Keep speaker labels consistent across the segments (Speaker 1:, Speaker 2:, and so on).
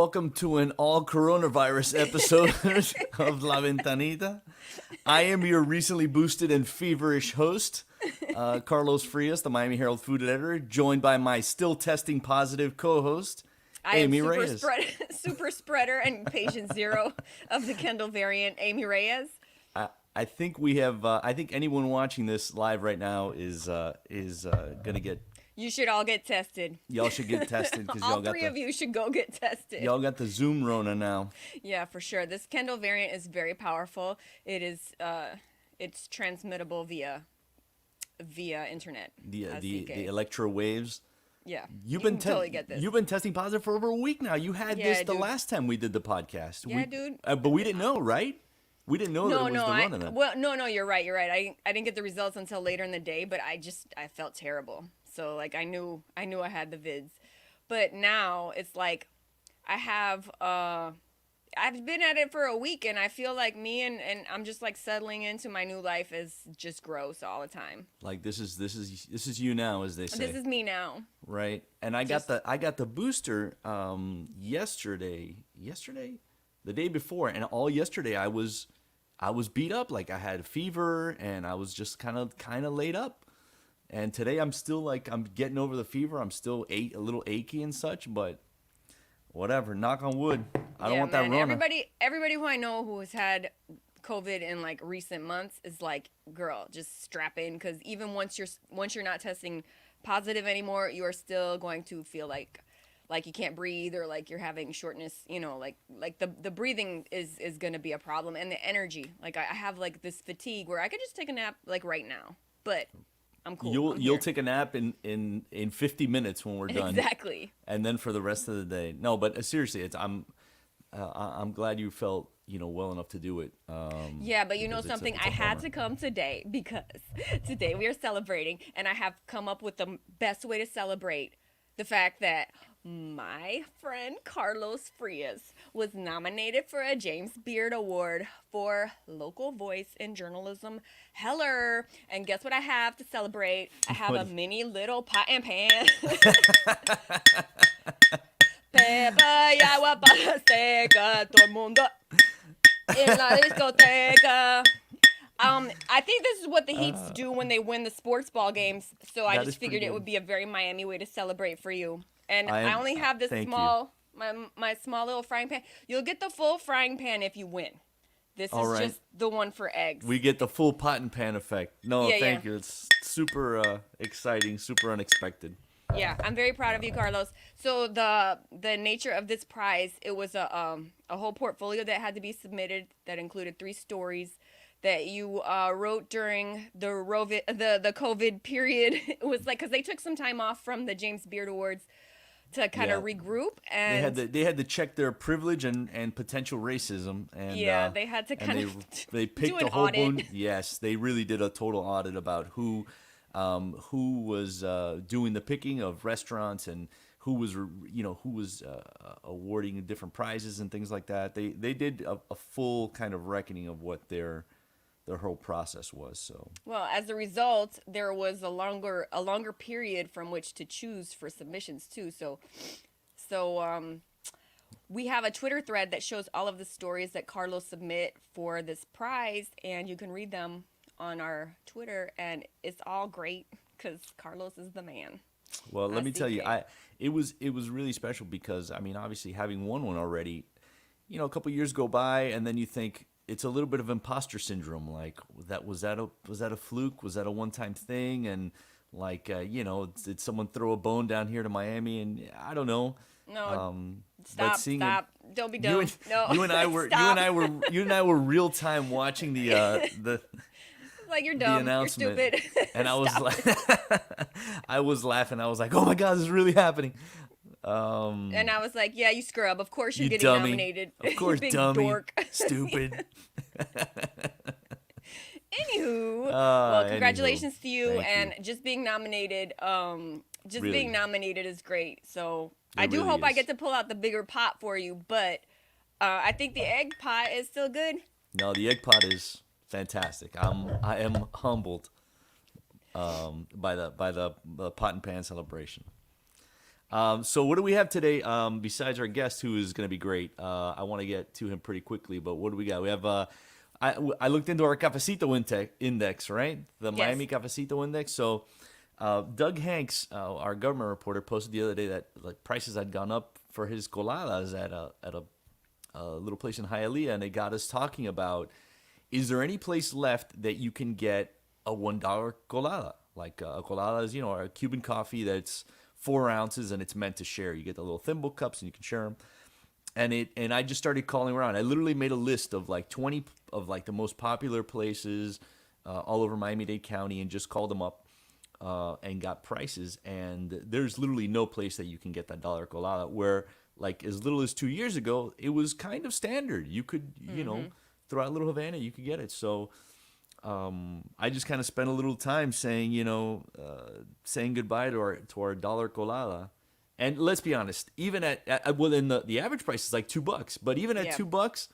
Speaker 1: welcome to an all coronavirus episode of La Ventanita. I am your recently boosted and feverish host, Carlos Frias, the Miami Herald food editor, joined by my still testing positive co-host, Amy Reyes.
Speaker 2: Super spreader and patient zero of the Kendall variant, Amy Reyes.
Speaker 1: I think we have. I think anyone watching this live right now is gonna get.
Speaker 2: You should all get tested.
Speaker 1: Y'all should get tested because
Speaker 2: all three of you should go get tested.
Speaker 1: Y'all got the Zoom Rona now.
Speaker 2: Yeah, for sure. This Kendall variant is very powerful. It is. It's transmittable via internet.
Speaker 1: The electro waves.
Speaker 2: Yeah,
Speaker 1: you've been
Speaker 2: totally get this.
Speaker 1: You've been testing positive for over a week now. You had this the last time we did the podcast.
Speaker 2: Yeah, dude.
Speaker 1: But we didn't know, right? We didn't know that it was the Rona.
Speaker 2: No, you're right. I didn't get the results until later in the day, but I felt terrible. So like I knew I had the vids, but now it's like I've been at it for a week and I feel like me and I'm just like settling into my new life is just gross all the time.
Speaker 1: Like this is you now, as they say.
Speaker 2: This is me now.
Speaker 1: Right. And I got the booster yesterday, the day before, and all yesterday I was beat up, like I had a fever and I was just kind of laid up. And today I'm still like, I'm getting over the fever. I'm still a little achy and such, but whatever. Knock on wood. I don't want that Rona.
Speaker 2: Everybody who I know who has had COVID in like recent months is like, girl, just strap in, because even once you're not testing positive anymore, you are still going to feel like you can't breathe or like you're having shortness. You know, like the breathing is gonna be a problem, and the energy. Like I have like this fatigue where I could just take a nap like right now, but I'm cool.
Speaker 1: You'll take a nap in 50 minutes when we're done.
Speaker 2: Exactly.
Speaker 1: And then for the rest of the day. No, but seriously, I'm glad you felt well enough to do it.
Speaker 2: Yeah, but you know something, I had to come today because today we are celebrating, and I have come up with the best way to celebrate the fact that my friend Carlos Frias was nominated for a James Beard Award for Local Voice in Journalism. Heller. And guess what I have to celebrate? I have a mini little pot and pan. Pepa y agua para seca, todo el mundo en la discoteca. I think this is what the Heats do when they win the sports ball games. So I just figured it would be a very Miami way to celebrate for you. And I only have this my small little frying pan. You'll get the full frying pan if you win. This is just the one for eggs.
Speaker 1: We get the full pot and pan effect. No, thank you. It's super exciting, super unexpected.
Speaker 2: Yeah, I'm very proud of you, Carlos. So the nature of this prize, it was a whole portfolio that had to be submitted that included 3 stories that you wrote during the COVID period. It was like, because they took some time off from the James Beard Awards to kind of regroup, and
Speaker 1: they had to check their privilege and potential racism, and
Speaker 2: they had to kind of
Speaker 1: they picked a whole bunch. Yes, they really did a total audit about who was doing the picking of restaurants and who was awarding different prizes and things like that. They did a full kind of reckoning of what their whole process was. So
Speaker 2: as a result, there was a longer period from which to choose for submissions too. So we have a Twitter thread that shows all of the stories that Carlos submit for this prize, and you can read them on our Twitter, and it's all great because Carlos is the man.
Speaker 1: Well, let me tell you, it was really special because, I mean, obviously having won one already, a couple years go by, and then you think, it's a little bit of imposter syndrome. Like, was that a fluke? Was that a one-time thing? And like, did someone throw a bone down here to Miami? And I don't know.
Speaker 2: No, stop. Don't be dumb.
Speaker 1: You and I were real time watching the
Speaker 2: like, you're dumb. You're stupid.
Speaker 1: And I was laughing. I was like, oh my God, this is really happening.
Speaker 2: And I was like, yeah, you scrub. Of course you're getting
Speaker 1: dummy.
Speaker 2: Nominated.
Speaker 1: Of course,
Speaker 2: big
Speaker 1: dummy.
Speaker 2: Dork.
Speaker 1: Stupid.
Speaker 2: Anywho, congratulations to you.
Speaker 1: Thank you.
Speaker 2: Just being nominated. Being nominated is great. So I do
Speaker 1: really
Speaker 2: hope I
Speaker 1: is.
Speaker 2: get to pull out the bigger pot for you. But I think the egg pot is still good.
Speaker 1: No, the egg pot is fantastic. I am humbled by the pot and pan celebration. So what do we have today? Besides our guest, who is going to be great. I want to get to him pretty quickly, but what do we got? We have. I looked into our Cafecito index, right? The
Speaker 2: Yes.
Speaker 1: Miami Cafecito index. So Doug Hanks, our government reporter, posted the other day that like prices had gone up for his coladas at a little place in Hialeah, and it got us talking about: is there any place left that you can get a $1 colada? Like a colada is, a Cuban coffee that's 4 ounces and it's meant to share. You get the little thimble cups and you can share them. And I just started calling around. I literally made a list of like 20 of like the most popular places all over Miami-Dade County and just called them up and got prices. And there's literally no place that you can get that dollar colada where like as little as 2 years ago, it was kind of standard. You could, throw out a little Havana, you could get it. So I just kind of spent a little time saying, saying goodbye to our dollar colada. And let's be honest, even then the average price is like $2, but even at
Speaker 2: Yeah.
Speaker 1: $2,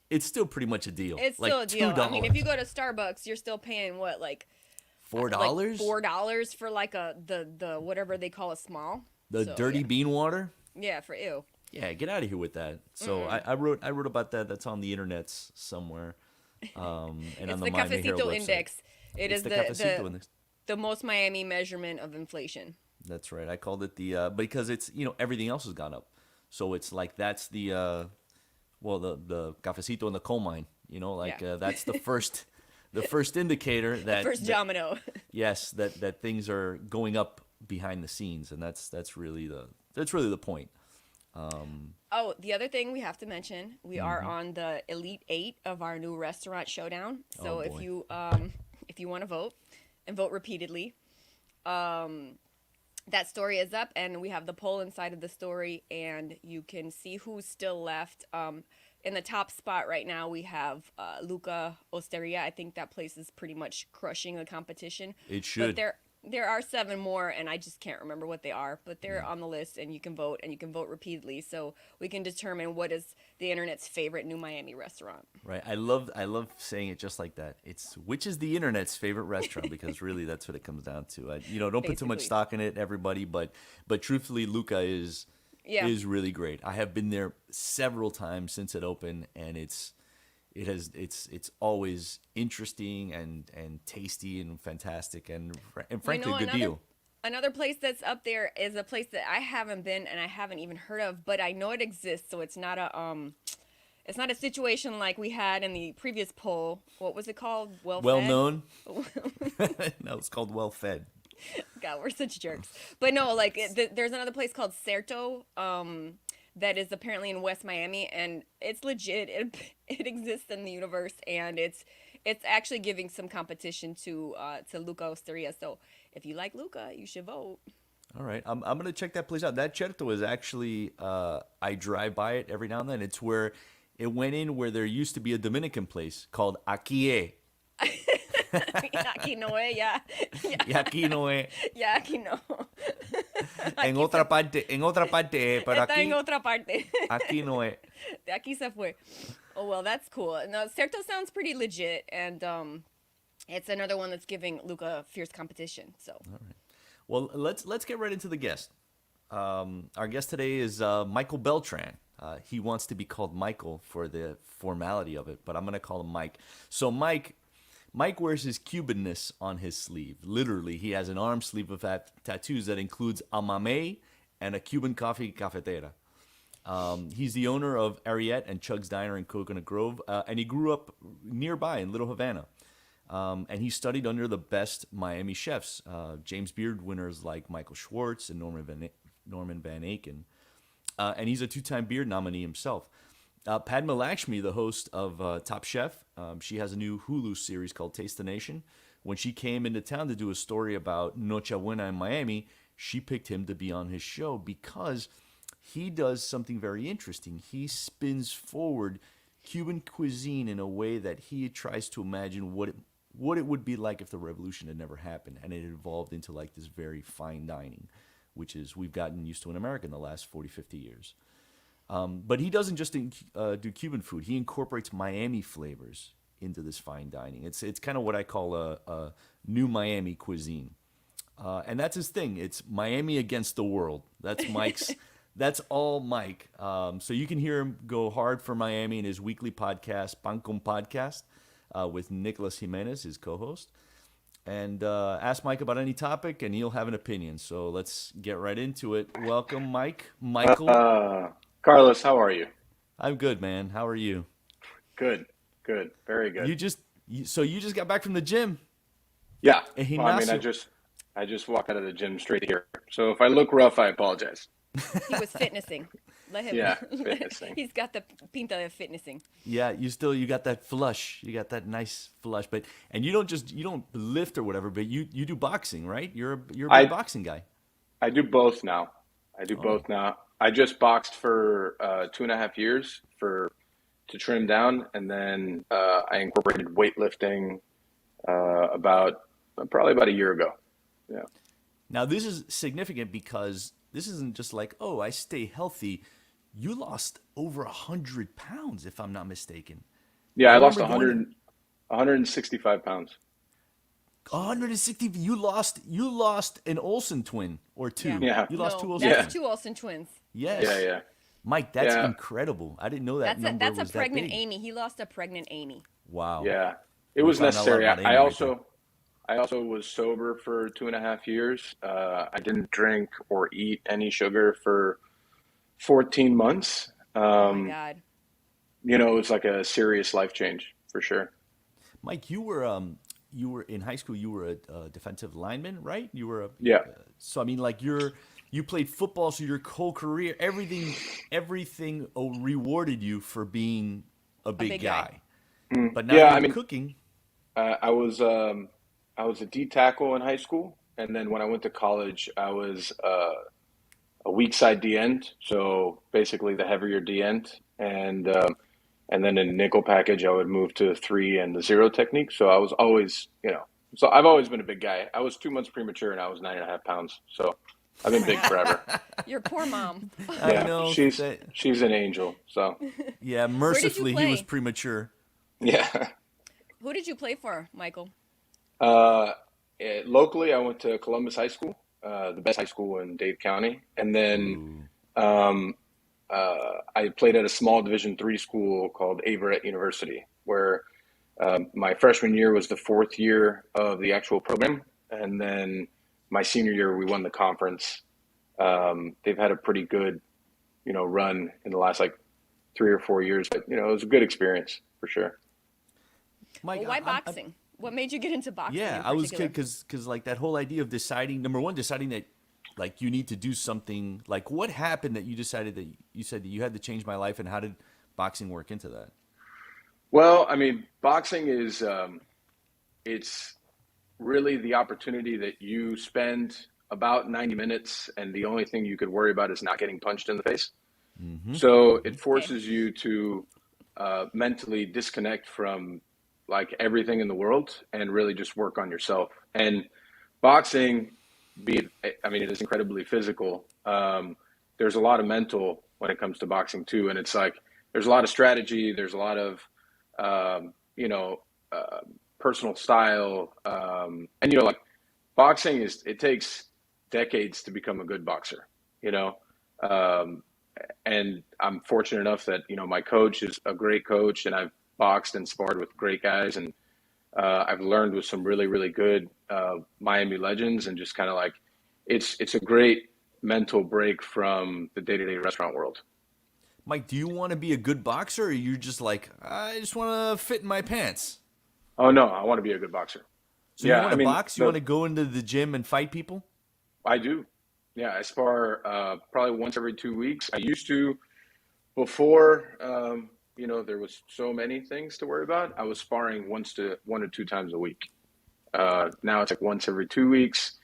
Speaker 1: it's still pretty much a deal.
Speaker 2: It's
Speaker 1: like
Speaker 2: still a deal.
Speaker 1: $2.
Speaker 2: I mean, if you go to Starbucks, you're still paying what, like
Speaker 1: $4,
Speaker 2: like $4 for like the whatever they call a small.
Speaker 1: the
Speaker 2: So,
Speaker 1: dirty
Speaker 2: yeah.
Speaker 1: bean water.
Speaker 2: Yeah, for ew.
Speaker 1: Yeah, get out of here with that. So I wrote about that. That's on the internets somewhere, and
Speaker 2: It's
Speaker 1: on
Speaker 2: the
Speaker 1: the Miami Herald
Speaker 2: Cafecito
Speaker 1: website.
Speaker 2: Index. It
Speaker 1: It's
Speaker 2: is
Speaker 1: the
Speaker 2: the
Speaker 1: Cafecito Index.
Speaker 2: the most Miami measurement of inflation.
Speaker 1: That's right. I called it the because it's everything else has gone up, so it's like that's the the cafecito in the coal mine.
Speaker 2: Yeah.
Speaker 1: That's the first indicator that
Speaker 2: First domino.
Speaker 1: yes that things are going up behind the scenes, and that's really the point.
Speaker 2: Oh, the other thing we have to mention, we
Speaker 1: Mm-hmm.
Speaker 2: are on the Elite 8 of our new restaurant showdown. So
Speaker 1: Oh,
Speaker 2: if
Speaker 1: boy.
Speaker 2: you want to vote and vote repeatedly, that story is up, and we have the poll inside of the story, and you can see who's still left. In the top spot right now, we have Luca Osteria. I think that place is pretty much crushing the competition.
Speaker 1: It should.
Speaker 2: But there are 7 more, and I just can't remember what they are. But they're on the list, and you can vote, and you can vote repeatedly, so we can determine what is the internet's favorite new Miami restaurant.
Speaker 1: Right. I love saying it just like that. It's which is the internet's favorite restaurant, because really that's what it comes down to. Don't put too much
Speaker 2: Basically.
Speaker 1: stock in it, everybody, but truthfully, Luca is
Speaker 2: Yeah.
Speaker 1: really great. I have been there several times since it opened, and it's always interesting and tasty and fantastic and frankly a good deal.
Speaker 2: Another place that's up there is a place that I haven't been and I haven't even heard of, but I know it exists. So it's not a situation like we had in the previous poll. What was it called?
Speaker 1: Well
Speaker 2: Fed?
Speaker 1: known. No, it's called Well Fed.
Speaker 2: God, we're such jerks. But no, like there's another place called Certo, that is apparently in West Miami, and it's legit. It exists in the universe, and it's actually giving some competition to Luca Osteria. So if you like Luca, you should vote.
Speaker 1: All right, I'm gonna check that place out. That Certo is actually I drive by it every now and then. It's where it went in where there used to be a Dominican place called Aquí.
Speaker 2: Aquí no es, ya.
Speaker 1: Y aquí no es.
Speaker 2: Ya, aquí no.
Speaker 1: En otra parte, pero
Speaker 2: Está en
Speaker 1: aquí,
Speaker 2: otra parte.
Speaker 1: aquí no es.
Speaker 2: De aquí se fue. Oh, well, that's cool. No, Certo sounds pretty legit, and it's another one that's giving Luca fierce competition. So,
Speaker 1: Well, let's get right into the guest. Our guest today is Michael Beltran. He wants to be called Michael for the formality of it, but I'm gonna call him Mike. So Mike wears his Cubanness on his sleeve. Literally, he has an arm sleeve of tattoos that includes a mamey and a Cuban coffee cafetera. He's the owner of Ariete and Chug's Diner in Coconut Grove, and he grew up nearby in Little Havana. And he studied under the best Miami chefs, James Beard winners like Michael Schwartz and Norman Van Aken. And he's a 2-time Beard nominee himself. Padma Lakshmi, the host of Top Chef, she has a new Hulu series called Taste the Nation. When she came into town to do a story about Noche Buena in Miami, she picked him to be on his show because he does something very interesting. He spins forward Cuban cuisine in a way that he tries to imagine what it would be like if the revolution had never happened, and it evolved into like this very fine dining, which is we've gotten used to in America in the last 40, 50 years. But he doesn't just do Cuban food. He incorporates Miami flavors into this fine dining. It's kind of what I call a new Miami cuisine. and that's his thing. It's Miami against the world. That's Mike's. That's all Mike. So you can hear him go hard for Miami in his weekly podcast, Pancom Podcast, with Nicholas Jimenez, his co-host. And ask Mike about any topic, and he'll have an opinion. So let's get right into it. Welcome, Michael.
Speaker 3: Carlos, how are you?
Speaker 1: I'm good, man. How are you?
Speaker 3: Good, very good.
Speaker 1: So you just got back from the gym?
Speaker 3: Yeah.
Speaker 1: El
Speaker 3: Well, I just walked out of the gym straight here. So if I look rough, I apologize.
Speaker 2: He was fitnessing. Let him.
Speaker 3: Yeah, fitnessing.
Speaker 2: He's got the pinta of fitnessing.
Speaker 1: Yeah, you got that flush. You got that nice flush. And you don't lift or whatever, but you do boxing, right? You're a big boxing guy.
Speaker 3: I do both now. I just boxed for 2.5 years to trim down, and then I incorporated weightlifting probably about a year ago. Yeah.
Speaker 1: Now this is significant because this isn't just like, oh, I stay healthy. You lost over 100 pounds, if I'm not mistaken.
Speaker 3: Yeah, I lost 165 pounds.
Speaker 1: 160. You lost an Olsen twin or two.
Speaker 3: Yeah.
Speaker 1: You lost two Olsen
Speaker 2: twins.
Speaker 1: twins.
Speaker 2: Two Olsen twins.
Speaker 1: Yes.
Speaker 3: Yeah.
Speaker 1: Mike, that's incredible. I didn't know that number
Speaker 2: That's
Speaker 1: was
Speaker 2: a pregnant
Speaker 1: that big.
Speaker 2: Amy. He lost a pregnant Amy.
Speaker 1: Wow.
Speaker 3: Yeah. It was necessary. I also was sober for 2.5 years. I didn't drink or eat any sugar for 14 months.
Speaker 2: Oh my God.
Speaker 3: It was like a serious life change for sure.
Speaker 1: Mike, you were in high school. You were a defensive lineman, right? You were
Speaker 3: Yeah.
Speaker 1: So I mean, like you played football, so your whole career, everything rewarded you for being a big guy. But now you're cooking.
Speaker 3: I was a D tackle in high school, and then when I went to college, I was a weak side D end, so basically the heavier D end, and then in nickel package, I would move to 3 and the 0 technique. So I was always, so I've always been a big guy. I was 2 months premature, and I was 9.5 pounds. So I've been big forever.
Speaker 2: Your poor mom.
Speaker 1: I know.
Speaker 3: She's an angel. So
Speaker 1: yeah, mercifully he was premature.
Speaker 3: Yeah.
Speaker 2: Who did you play for, Michael?
Speaker 3: Locally, I went to Columbus High School, the best high school in Dade County, and then I played at a small Division III school called Averett University, where my freshman year was the 4th year of the actual program, and then my senior year we won the conference. They've had a pretty good, run in the last 3 or 4 years, but it was a good experience for sure.
Speaker 1: Mike,
Speaker 2: why boxing? What made you get into boxing?
Speaker 1: Yeah, I was because like that whole idea of deciding that like you need to do something. Like what happened that you decided that you said that you had to change my life, and how did boxing work into that?
Speaker 3: Well, I mean, boxing is it's really the opportunity that you spend about 90 minutes, and the only thing you could worry about is not getting punched in the face. Mm-hmm. So it forces you to mentally disconnect from like everything in the world and really just work on yourself. And boxing, it is incredibly physical. There's a lot of mental when it comes to boxing too. And it's like, there's a lot of strategy. There's a lot of, personal style. And boxing it takes decades to become a good boxer, and I'm fortunate enough that, my coach is a great coach, and I've boxed and sparred with great guys, and I've learned with some really, really good Miami legends, and just kind of like it's a great mental break from the day-to-day restaurant world.
Speaker 1: Mike, do you want to be a good boxer, or are you just like, I just want to fit in my pants?
Speaker 3: Oh no, I want to be a good boxer.
Speaker 1: So you want to box? You want to go into the gym and fight people?
Speaker 3: I do. Yeah, I spar probably once every 2 weeks. I used to before. There was so many things to worry about. I was sparring 1 to 2 times a week. Now it's like once every 2 weeks.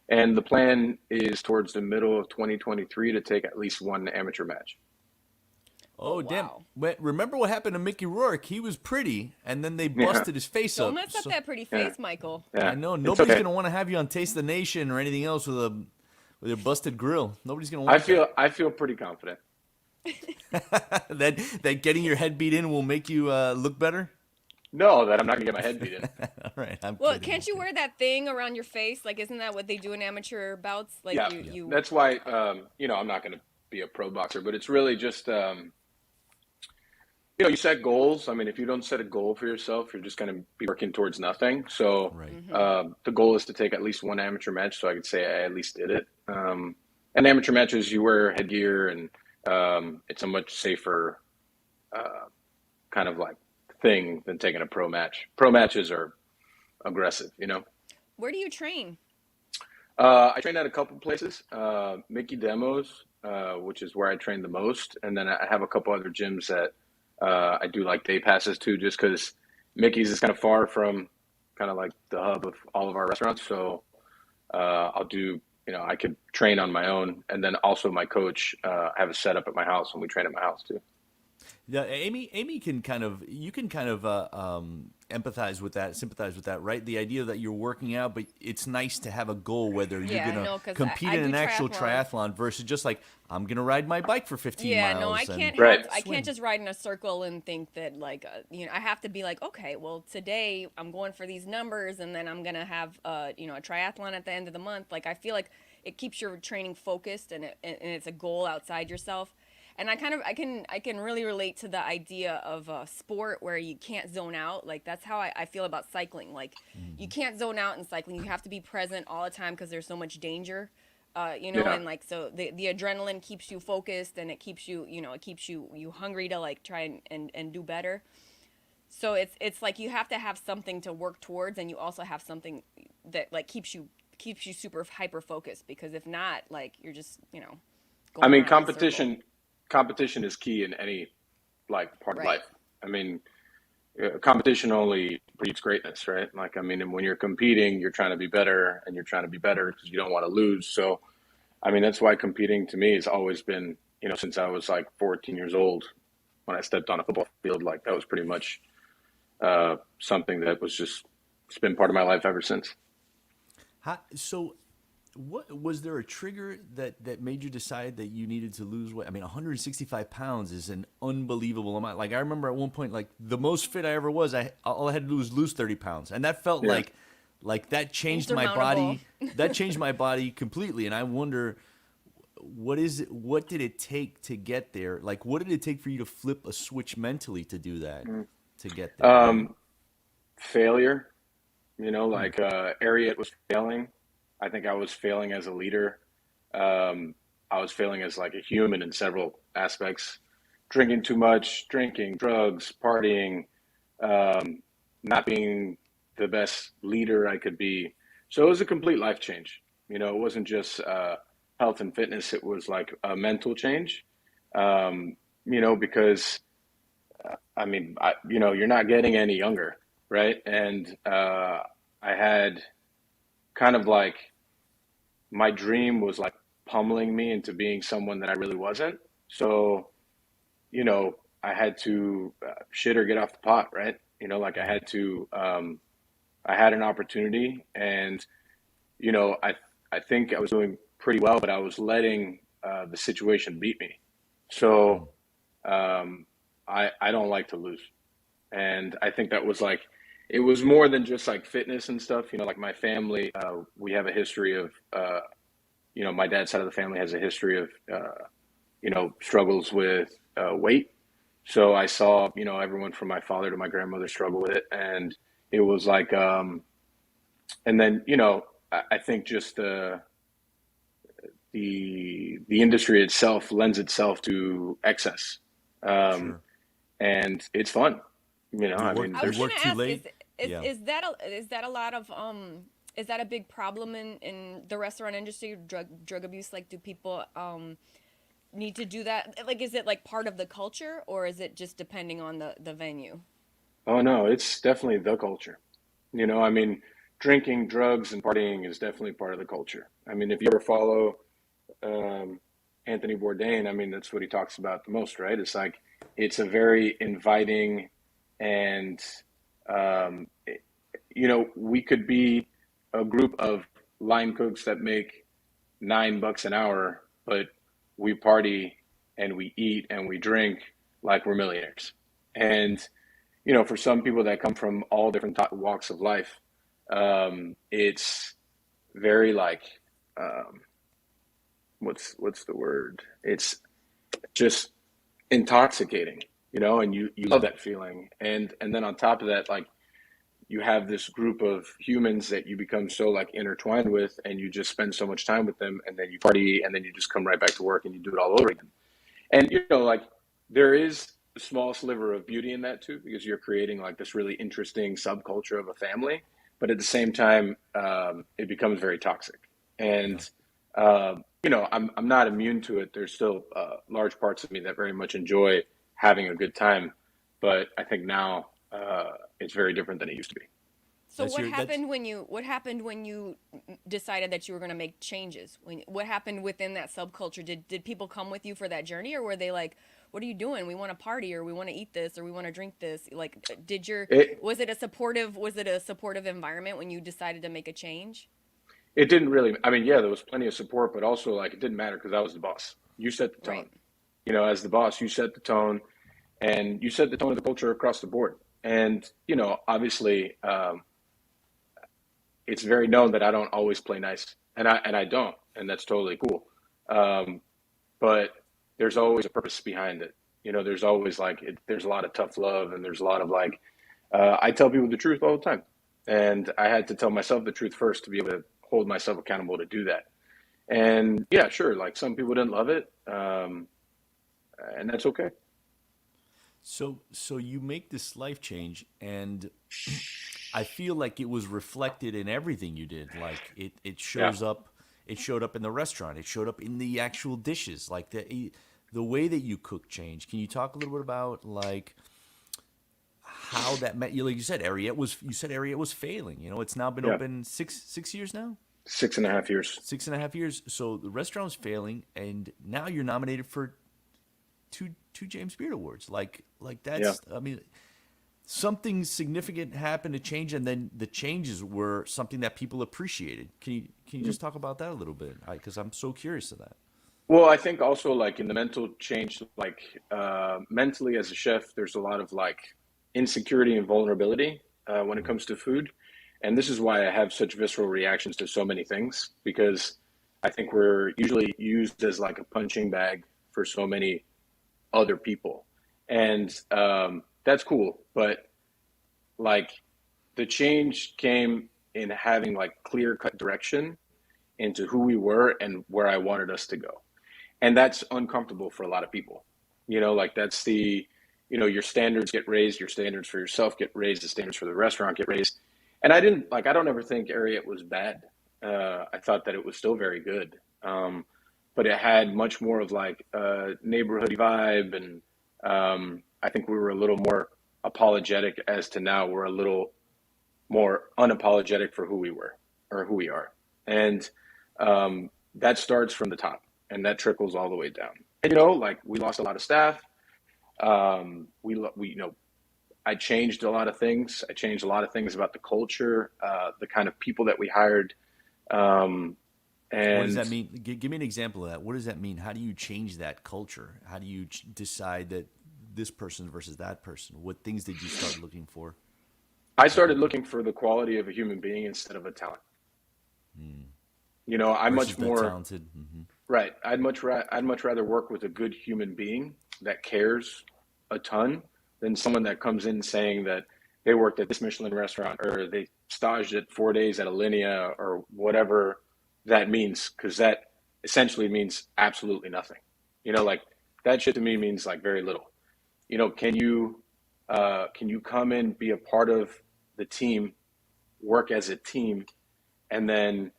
Speaker 3: And the plan is towards the middle of 2023 to take at least one amateur match.
Speaker 1: Oh, damn. Wow. Remember what happened to Mickey Rourke? He was pretty, and then they busted his face up.
Speaker 2: Don't mess up that pretty face, Michael.
Speaker 1: Yeah. I know. Nobody's going to want to have you on Taste the Nation or anything else with your busted grill. Nobody's going to want
Speaker 3: I feel pretty confident.
Speaker 1: that getting your head beat in will make you look better?
Speaker 3: No, that I'm not going to get my head beat in.
Speaker 1: All right. I'm
Speaker 2: Well,
Speaker 1: kidding.
Speaker 2: can't you wear that thing around your face? Like, isn't that what they do in amateur bouts? Like,
Speaker 3: Yeah,
Speaker 2: you.
Speaker 3: that's why I'm not going to be a pro boxer, but it's really just you set goals. I mean, if you don't set a goal for yourself, you're just going to be working towards nothing. So
Speaker 1: Right.
Speaker 2: Mm-hmm.
Speaker 3: the goal is to take at least one amateur match, so I could say I at least did it. And amateur matches, you wear headgear, and it's a much safer kind of like thing than taking a pro match. Pro matches are aggressive.
Speaker 2: Where do you train?
Speaker 3: I train at a couple places. Mickey Demos, which is where I train the most, and then I have a couple other gyms that I do like day passes to, just because Mickey's is kind of far from kind of like the hub of all of our restaurants. So I'll do, I could train on my own, and then also my coach, I have a setup at my house, and we train at my house too.
Speaker 1: Yeah, Amy can kind of empathize with that, sympathize with that, right? The idea that you're working out, but it's nice to have a goal, whether you're
Speaker 2: Yeah,
Speaker 1: gonna
Speaker 2: no, 'cause
Speaker 1: compete
Speaker 2: I
Speaker 1: in
Speaker 2: do
Speaker 1: an actual
Speaker 2: triathlon.
Speaker 1: triathlon versus just like I'm gonna ride my bike for 15
Speaker 2: Yeah, no,
Speaker 1: miles and
Speaker 3: Right.
Speaker 2: I
Speaker 1: swim.
Speaker 2: can't just ride in a circle and think that like I have to be like, okay, well today I'm going for these numbers and then I'm gonna have a triathlon at the end of the month. Like I feel like it keeps your training focused and it's a goal outside yourself. And I can really relate to the idea of a sport where you can't zone out. Like that's how I feel about cycling. Like you can't zone out in cycling. You have to be present all the time because there's so much danger.
Speaker 3: Yeah.
Speaker 2: And like so the adrenaline keeps you focused and it keeps you it keeps you hungry to like try and do better. So it's like you have to have something to work towards and you also have something that like keeps you super hyper focused, because if not, like you're just
Speaker 3: I
Speaker 2: going
Speaker 3: mean,
Speaker 2: around in a circle.
Speaker 3: competition is key in any like part of
Speaker 2: Right.
Speaker 3: life. I mean, competition only breeds greatness, right? Like, I mean, and when you're competing, you're trying to be better, and you're trying to be better because you don't want to lose. So, I mean, that's why competing to me has always been, since I was like 14 years old when I stepped on a football field, like that was pretty much something that was just, it's been part of my life ever since.
Speaker 1: So, what was there a trigger that made you decide that you needed to lose weight? I mean, 165 pounds is an unbelievable amount. Like I remember at one point, like the most fit I ever was, all I had to do was lose 30 pounds, and that felt
Speaker 3: Yeah.
Speaker 1: like that changed my
Speaker 2: Insurmountable.
Speaker 1: body. That changed my body completely, and I wonder what did it take to get there? Like, what did it take for you to flip a switch mentally to do that, to get there? Right?
Speaker 3: Um, Failure, like Ariete was failing. I think I was failing as a leader. I was failing as like a human in several aspects. Drinking too much, drinking, drugs, partying, um, not being the best leader I could be. So it was a complete life change. It wasn't just health and fitness, it was like a mental change. Because I mean, you're not getting any younger, right? And I had kind of like my dream was like pummeling me into being someone that I really wasn't. So, I had to shit or get off the pot, right? Like I had an opportunity, and I think I was doing pretty well, but I was letting the situation beat me.
Speaker 1: Mm.
Speaker 3: So I don't like to lose, and I think that was like it was more than just like fitness and stuff. Like my family, we have a history of my dad's side of the family has a history of struggles with weight. So I saw everyone from my father to my grandmother struggle with it, and it was like and then I think just the industry itself lends itself to excess, um,
Speaker 1: Sure.
Speaker 3: and it's fun. I mean,
Speaker 2: I
Speaker 1: You
Speaker 2: was
Speaker 3: there's
Speaker 2: gonna
Speaker 1: work too
Speaker 2: ask,
Speaker 1: late. Yeah.
Speaker 2: is that a lot of is that a big problem in the restaurant industry, drug abuse? Like, do people need to do that? Like, is it like part of the culture, or is it just depending on the venue?
Speaker 3: oh no, it's definitely the culture. I mean, drinking, drugs, and partying is definitely part of the culture. I mean, if you ever follow um, Anthony Bourdain, I mean, that's what he talks about the most, right? It's like it's a very inviting, and um, it- we could be a group of line cooks that make $9 an hour, but we party and we eat and we drink like we're millionaires. And for some people that come from all different walks of life, It's very like, um, what's the word? It's just intoxicating, and you love that feeling. And then on top of that, like, you have this group of humans that you become so like intertwined with, and you just spend so much time with them, and then you party, and then you just come right back to work and you do it all over again. And like, there is a small sliver of beauty in that too, because you're creating like this really interesting subculture of a family. But at the same time, it becomes very toxic.
Speaker 1: Yeah.
Speaker 3: And I'm not immune to it. There's still large parts of me that very much enjoy having a good time. But I think now it's very different than it used to be.
Speaker 2: So
Speaker 1: That's
Speaker 2: what
Speaker 1: your that's
Speaker 2: happened when you decided that you were going to make changes? What happened within that subculture? Did people come with you for that journey, or were they like, "What are you doing? We want to party, or we want to eat this, or we want to drink this"? Like,
Speaker 3: It
Speaker 2: was it a supportive environment when you decided to make a change?
Speaker 3: it didn't really. I mean, yeah, there was plenty of support, but also like it didn't matter because I was the boss. You set the tone.
Speaker 2: Right.
Speaker 3: As the boss, you set the tone, and you set the tone of the culture across the board. And obviously, it's very known that I don't always play nice, and I don't, and that's totally cool. Um, but there's always a purpose behind it. There's always like there's a lot of tough love, and there's a lot of like I tell people the truth all the time, and I had to tell myself the truth first to be able to hold myself accountable to do that. And yeah, sure, like some people didn't love it, and that's okay.
Speaker 1: so you make this life change, and I feel like it was reflected in everything you did. Like it
Speaker 3: Yeah.
Speaker 1: shows up. It showed up in the restaurant. It showed up in the actual dishes. Like the way that you cook changed. Can you talk a little bit about like how that met you? Like you said Ariete was failing. It's now been
Speaker 3: Yeah.
Speaker 1: open six years now.
Speaker 3: 6.5 years.
Speaker 1: 6.5 years. So the restaurant's failing, and now you're nominated for two James Beard Awards. Like
Speaker 3: Yeah.
Speaker 1: that's, I mean, something significant happened to change, and then the changes were something that people appreciated. Can you just talk about that a little bit? Because I'm so curious to that.
Speaker 3: Well, I think also like in the mental change, like mentally as a chef, there's a lot of like insecurity and vulnerability when it
Speaker 1: Mm.
Speaker 3: comes to food. And this is why I have such visceral reactions to so many things, because I think we're usually used as like a punching bag for so many other people. And that's cool. But like the change came in having like clear cut direction into who we were and where I wanted us to go. And that's uncomfortable for a lot of people. Like that's your standards get raised, your standards for yourself get raised, the standards for the restaurant get raised. And I don't ever think Ariat was bad. I thought that it was still very good. But it had much more of like a neighborhoody vibe. And I think we were a little more apologetic, as to now we're a little more unapologetic for who we were or who we are. And that starts from the top and that trickles all the way down. And, like we lost a lot of staff. I changed a lot of things. I changed a lot of things about the culture, the kind of people that we hired. Um,
Speaker 1: What does
Speaker 3: and
Speaker 1: that mean? Give me an example of that. What does that mean? How do you change that culture? How do you decide that this person versus that person? What things did you start looking for
Speaker 3: I
Speaker 1: in
Speaker 3: started
Speaker 1: people
Speaker 3: looking for the quality of a human being instead of a talent. I'm
Speaker 1: versus
Speaker 3: much
Speaker 1: the
Speaker 3: more
Speaker 1: talented? Hmm.
Speaker 3: right. I'd much rather work with a good human being that cares a ton than someone that comes in saying that they worked at this Michelin restaurant or they staged it 4 days at a Linea or whatever that means, because that essentially means absolutely nothing. Like that shit to me means like very little. Can you come in, be a part of the team, work as a team, and then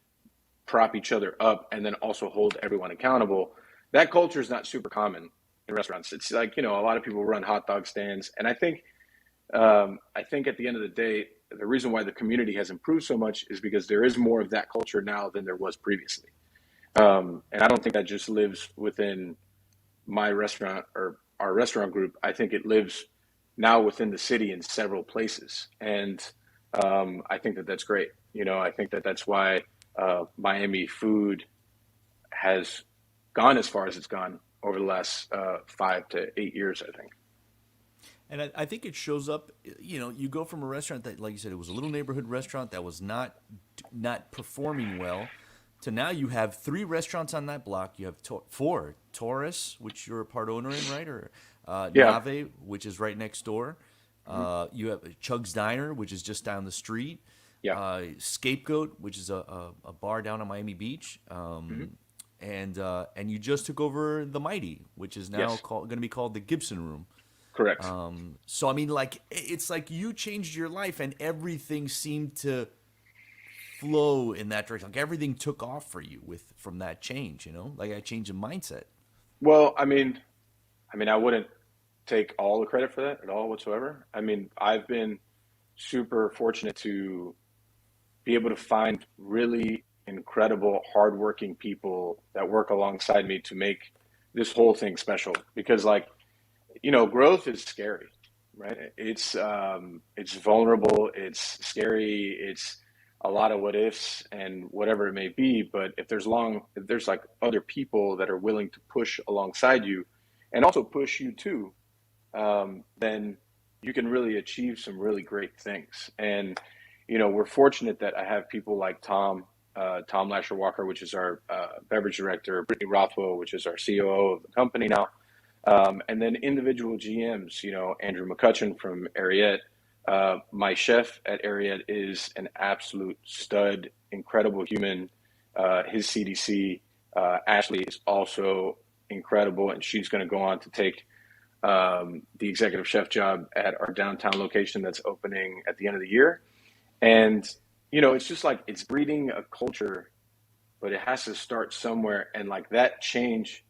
Speaker 3: prop each other up, and then also hold everyone accountable? That culture is not super common in restaurants. It's like, a lot of people run hot dog stands. And I think at the end of the day, the reason why the community has improved so much is because there is more of that culture now than there was previously. And I don't think that just lives within my restaurant or our restaurant group. I think it lives now within the city in several places. And I think that that's great. I think that that's why Miami food has gone as far as it's gone over the last 5 to 8 years, I think.
Speaker 1: And I think it shows up. You go from a restaurant that, like you said, it was a little neighborhood restaurant that was not performing well, to now you have 3 restaurants on that block. You have 4: Taurus, which you're a part owner in, right? Or
Speaker 3: Yeah.
Speaker 1: Nave, which is right next door.
Speaker 3: Hmm.
Speaker 1: You have Chug's Diner, which is just down the street.
Speaker 3: Yeah.
Speaker 1: Scapegoat, which is a bar down on Miami Beach.
Speaker 3: Hmm.
Speaker 1: And you just took over the Mighty, which is now
Speaker 3: Yes.
Speaker 1: going to be called the Gibson Room.
Speaker 3: Correct.
Speaker 1: So I mean, like, it's like you changed your life, and everything seemed to flow in that direction. Like everything took off for you from that change. Like a change in mindset.
Speaker 3: Well, I wouldn't take all the credit for that at all whatsoever. I mean, I've been super fortunate to be able to find really incredible, hardworking people that work alongside me to make this whole thing special. Because, like, growth is scary, right? It's vulnerable, it's scary, it's a lot of what ifs and whatever it may be. But if there's like other people that are willing to push alongside you, and also push you too, then you can really achieve some really great things. And we're fortunate that I have people like Tom Lasher Walker, which is our beverage director, Brittany Rothwell, which is our COO of the company now, and then individual GMs, Andrew McCutcheon from Ariete. My chef at Ariete is an absolute stud, incredible human. His CDC, Ashley, is also incredible, and she's going to go on to take the executive chef job at our downtown location that's opening at the end of the year. And, it's just like it's breeding a culture, but it has to start somewhere. And like that change,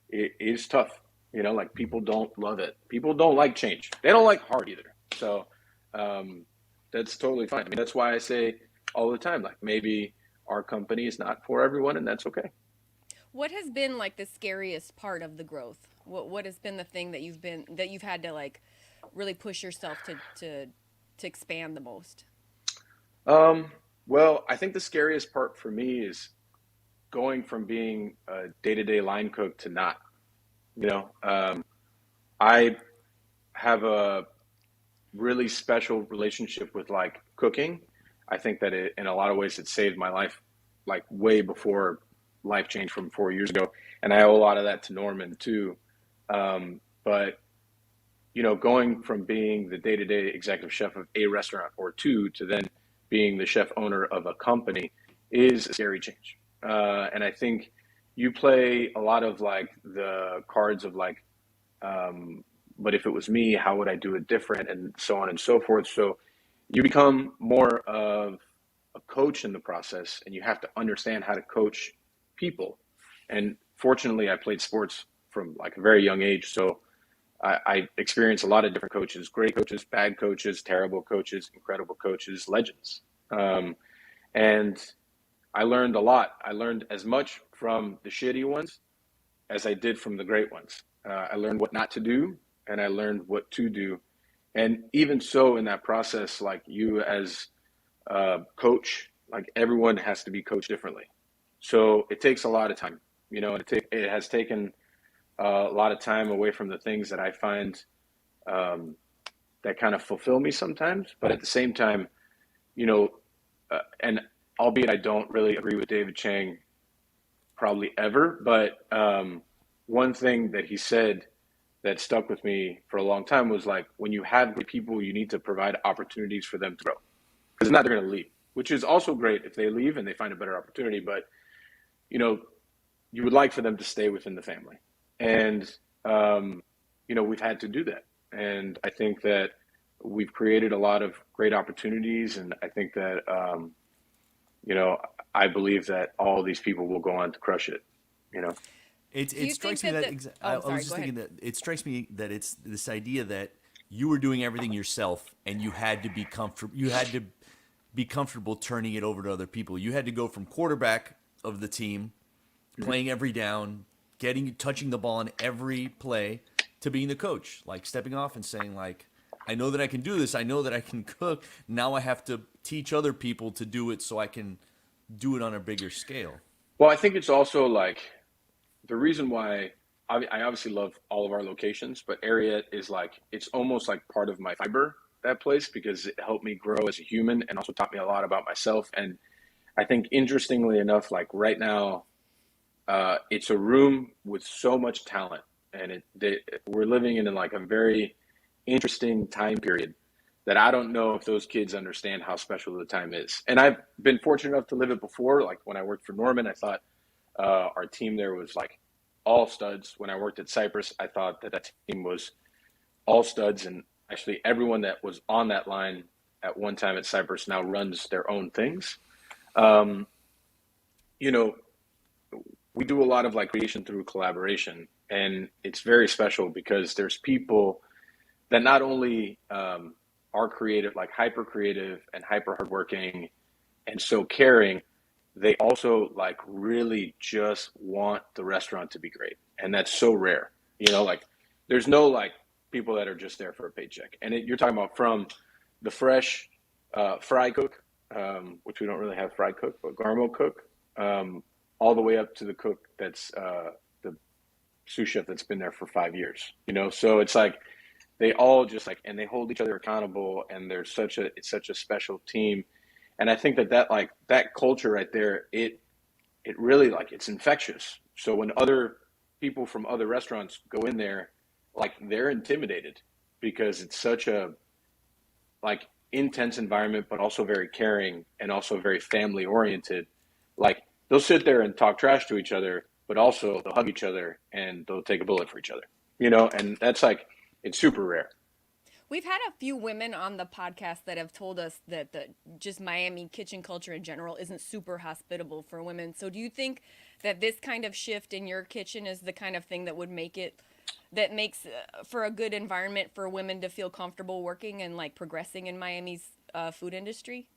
Speaker 3: it is tough. Like people don't love it. People don't like change. They don't like hard either. So that's totally fine. I mean, that's why I say all the time, like maybe our company is not for everyone, and that's okay.
Speaker 2: What has been like the scariest part of the growth? What has been the thing that you've had to like really push yourself to expand the most?
Speaker 3: Well, I think the scariest part for me is going from being a day-to-day line cook to not. I have a really special relationship with like cooking. I think that in a lot of ways, it saved my life, like way before life changed from 4 years ago. And I owe a lot of that to Norman too. But going from being the day-to-day executive chef of a restaurant or two to then being the chef owner of a company is a scary change. And I think you play a lot of like the cards of like, but if it was me, how would I do it different, and so on and so forth. So you become more of a coach in the process, and you have to understand how to coach people. And fortunately, I played sports from like a very young age, so I experienced a lot of different coaches: great coaches, bad coaches, terrible coaches, incredible coaches, legends. And I learned a lot. I learned as much from the shitty ones as I did from the great ones. I learned what not to do, and I learned what to do. And even so, in that process, like you as a coach, like everyone has to be coached differently. So it takes a lot of time. It has taken a lot of time away from the things that I find that kind of fulfill me sometimes. But at the same time, and albeit I don't really agree with David Chang probably ever, but one thing that he said that stuck with me for a long time was like, when you have great people, you need to provide opportunities for them to grow, because if not, they're going to leave, which is also great if they leave and they find a better opportunity. But, you would like for them to stay within the family. And, we've had to do that. And I think that we've created a lot of great opportunities. And I think that, I believe that all these people will go on to crush it, you know?
Speaker 1: It strikes me that I was just thinking that it strikes me that it's this idea that you were doing everything yourself, and you had to be comfortable. You had to be comfortable turning it over to other people. You had to go from quarterback of the team, playing every down, touching the ball on every play, to being the coach, like stepping off and saying, like, I know that I can do this. I know that I can cook. Now I have to teach other people to do it so I can do it on a bigger scale.
Speaker 3: Well, I think it's also like the reason why I obviously love all of our locations, but Ariete is like, it's almost like part of my fiber, that place, because it helped me grow as a human and also taught me a lot about myself. And I think interestingly enough, like right now, it's a room with so much talent, and we're living in like a very interesting time period that I don't know if those kids understand how special the time is. And I've been fortunate enough to live it before. Like when I worked for Norman, I thought our team there was like all studs. When I worked at Cypress, I thought that team was all studs, and actually everyone that was on that line at one time at Cypress now runs their own things. Um, you know, we do a lot of like creation through collaboration, and it's very special because there's people that not only are creative, like hyper creative and hyper hardworking and so caring, they also like really just want the restaurant to be great. And that's so rare. Like there's no like people that are just there for a paycheck. And you're talking about from the fresh fry cook, which we don't really have fry cook, but Garmo cook, all the way up to the cook that's the sous chef that's been there for 5 years. So it's like they all just like, and they hold each other accountable, and it's such a special team. And I think that like that culture right there, it really like it's infectious. So when other people from other restaurants go in there, like they're intimidated because it's such a like intense environment, but also very caring and also very family oriented. Like they'll sit there and talk trash to each other, but also they'll hug each other and they'll take a bullet for each other, and that's like, it's super rare.
Speaker 2: We've had a few women on the podcast that have told us that the just Miami kitchen culture in general isn't super hospitable for women. So do you think that this kind of shift in your kitchen is the kind of thing that makes for a good environment for women to feel comfortable working and like progressing in Miami's food industry?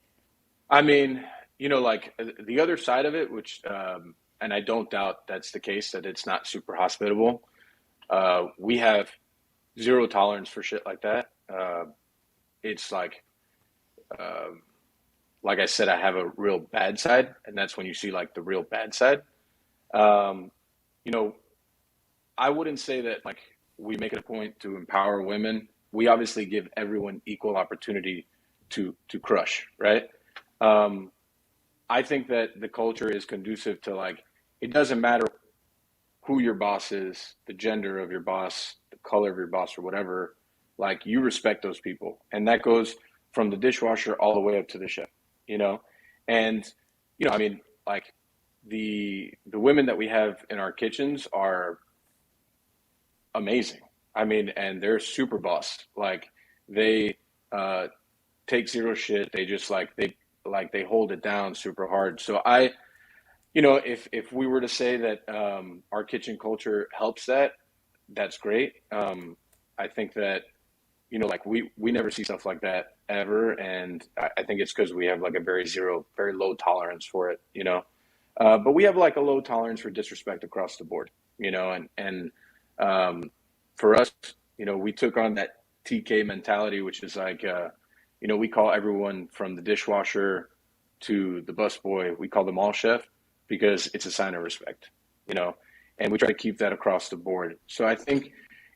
Speaker 3: I mean, like the other side of it, which, and I don't doubt that's the case, that it's not super hospitable. We have zero tolerance for shit like that. It's uh, like I said, I have a real bad side, and that's when you see like the real bad side. Um, you know, I wouldn't say that like we make it a point to empower women. We obviously give everyone equal opportunity to crush, right? Um, I think that the culture is conducive to like, it doesn't matter who your boss is, the gender of your boss, the color of your boss, or whatever. Like you respect those people, and that goes from the dishwasher all the way up to the chef. You know, and I mean, like the women that we have in our kitchens are amazing. I mean, and they're super boss. Like they uh, take zero shit. They just they hold it down super hard. So if we were to say that our kitchen culture helps that, that's great. I think that like we never see stuff like that ever, and I think it's because we have like a very low tolerance for it. But we have like a low tolerance for disrespect across the board. And um, for us, we took on that TK mentality, which is like we call everyone from the dishwasher to the busboy, we call them all chef because it's a sign of respect, you know, and we try to keep that across the board. So I think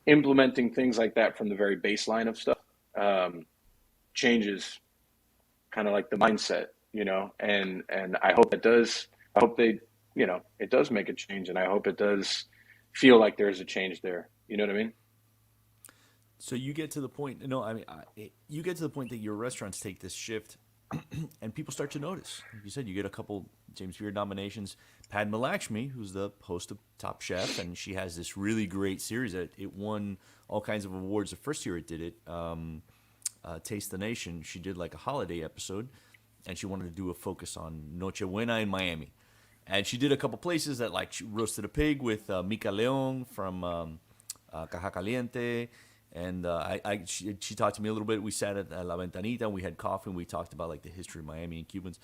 Speaker 3: implementing things like that from the very baseline of stuff changes kind of like the mindset, and I hope I hope it does make a change, and I hope it does feel like there's a change there. You know what I mean?
Speaker 1: So you get to the point. No, I mean, you get to the point that your restaurants take this shift, and people start to notice. Like you said, you get a couple James Beard nominations. Padma Lakshmi, who's the host of Top Chef, and she has this really great series that it won all kinds of awards the first year it did it. Taste the Nation. She did like a holiday episode, and she wanted to do a focus on Noche Buena in Miami. And she did a couple places that like she roasted a pig with Mica Leon from Caja Caliente. And she talked to me a little bit. We sat at La Ventanita and we had coffee and we talked about like the history of Miami and Cubans.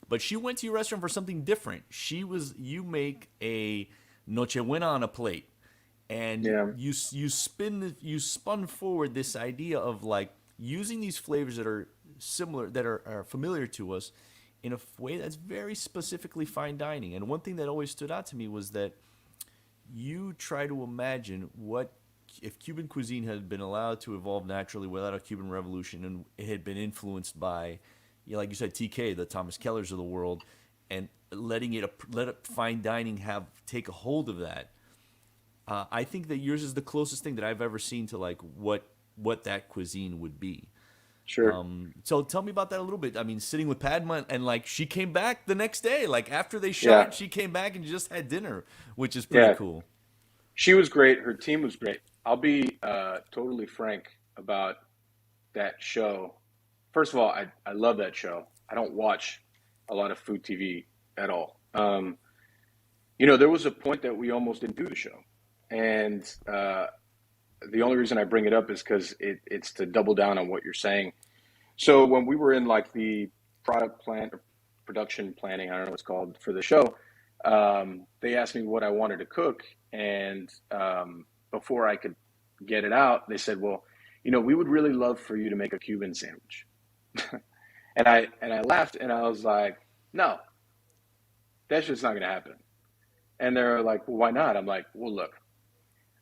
Speaker 1: But she went to your restaurant for something different. You make a Noche Buena on a plate. And
Speaker 3: Yeah.
Speaker 1: you spun forward this idea of like using these flavors that are similar, that are familiar to us in a way that's very specifically fine dining. And one thing that always stood out to me was that you try to imagine what if Cuban cuisine had been allowed to evolve naturally without a Cuban revolution, and it had been influenced by, like you said, TK, the Thomas Kellers of the world, and let it fine dining take a hold of that. I think that yours is the closest thing that I've ever seen to like what that cuisine would be.
Speaker 3: Sure.
Speaker 1: So tell me about that a little bit. I mean, sitting with Padma, and like she came back the next day, like after they
Speaker 3: Yeah.
Speaker 1: shot, she came back and just had dinner, which is pretty
Speaker 3: Yeah.
Speaker 1: cool.
Speaker 3: She was great. Her team was great. I'll be totally frank about that show. First of all, I love that show. I don't watch a lot of food TV at all. There was a point that we almost didn't do the show. And the only reason I bring it up is because it's to double down on what you're saying. So when we were in like the production planning, I don't know what it's called for the show, they asked me what I wanted to cook. And before I could get it out, they said, well, we would really love for you to make a Cuban sandwich. and I laughed and I was like, no, that's just not going to happen. And they're like, well, why not? I'm like, well, look,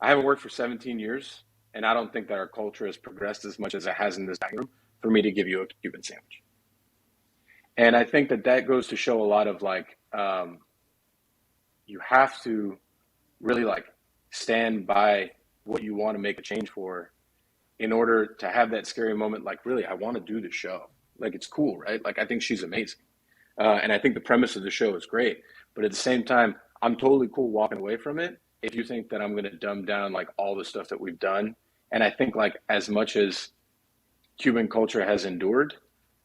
Speaker 3: I haven't worked for 17 years, and I don't think that our culture has progressed as much as it has in this dining room for me to give you a Cuban sandwich. And I think that goes to show a lot of like, you have to really like stand by what you want to make a change for in order to have that scary moment. Like, really, I want to do the show. Like, it's cool, right? Like, I think she's amazing. And I think the premise of the show is great. But at the same time, I'm totally cool walking away from it if you think that I'm going to dumb down like all the stuff that we've done. And I think like as much as Cuban culture has endured,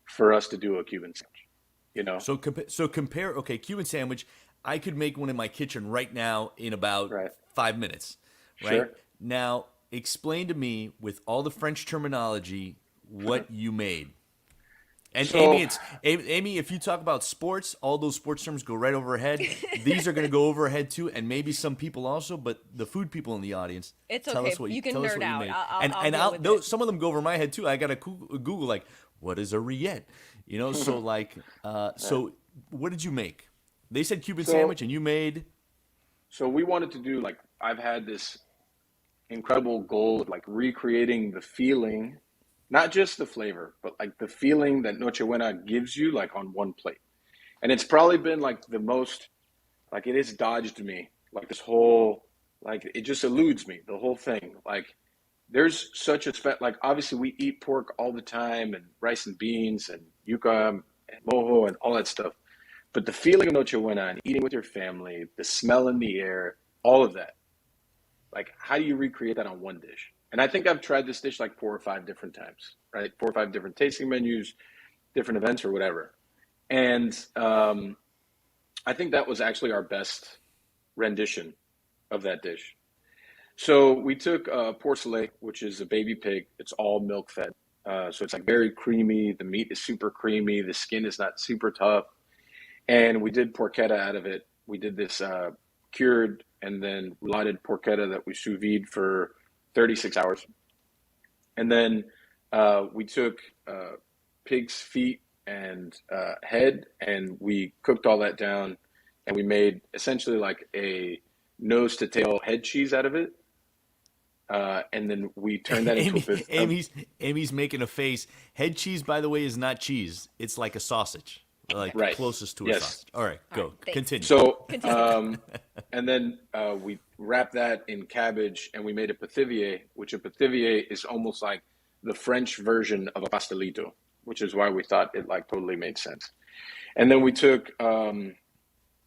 Speaker 3: for us to do a Cuban sandwich.
Speaker 1: So compare. Okay, Cuban sandwich. I could make one in my kitchen right now in about
Speaker 3: Right.
Speaker 1: 5 minutes. Right
Speaker 3: Sure.
Speaker 1: now, explain to me with all the French terminology what you made. And
Speaker 3: So,
Speaker 1: Amy, if you talk about sports, all those sports terms go right over her head. These are going to go over her head too, and maybe some people also, but the food people in the audience,
Speaker 2: It's
Speaker 1: tell
Speaker 2: okay.
Speaker 1: us what
Speaker 2: You can
Speaker 1: tell us
Speaker 2: nerd
Speaker 1: what you
Speaker 2: out.
Speaker 1: made.
Speaker 2: I'll deal with it.
Speaker 1: Some of them go over my head too. I got to Google like, what is a Ariete? So like, so what did you make? They said Cuban
Speaker 3: so,
Speaker 1: sandwich, and you made.
Speaker 3: so we wanted to do like, I've had this incredible goal of like recreating the feeling, not just the flavor, but like the feeling that Noche Buena gives you like on one plate. And it's probably been like the most, like it has dodged me, like this whole, like it just eludes me, the whole thing. Like there's such a, like obviously we eat pork all the time and rice and beans and yuca and mojo and all that stuff. But the feeling of Noche Buena and eating with your family, the smell in the air, all of that, like how do you recreate that on one dish? And I think I've tried this dish like 4 or 5 different times, right? 4 or 5 different tasting menus, different events or whatever. And I think that was actually our best rendition of that dish. So we took porcelet, which is a baby pig. It's all milk fed. So it's like very creamy. The meat is super creamy. The skin is not super tough. And we did porchetta out of it. We did this cured and then rouladed porchetta that we sous vide for 36 hours. And then we took pig's feet and head, and we cooked all that down, and we made essentially like a nose to tail head cheese out of it. And then we turned that into
Speaker 1: Amy's making a face. Head cheese, by the way, is not cheese. It's like a sausage, like
Speaker 3: right.
Speaker 1: closest to a
Speaker 3: Yes.
Speaker 1: sausage. All right, go.
Speaker 2: Thanks.
Speaker 1: Continue.
Speaker 3: So,
Speaker 2: Continue.
Speaker 3: and then we wrapped that in cabbage, and we made a pithivier, which a pithivier is almost like the French version of a pastelito, which is why we thought it like totally made sense. And then we took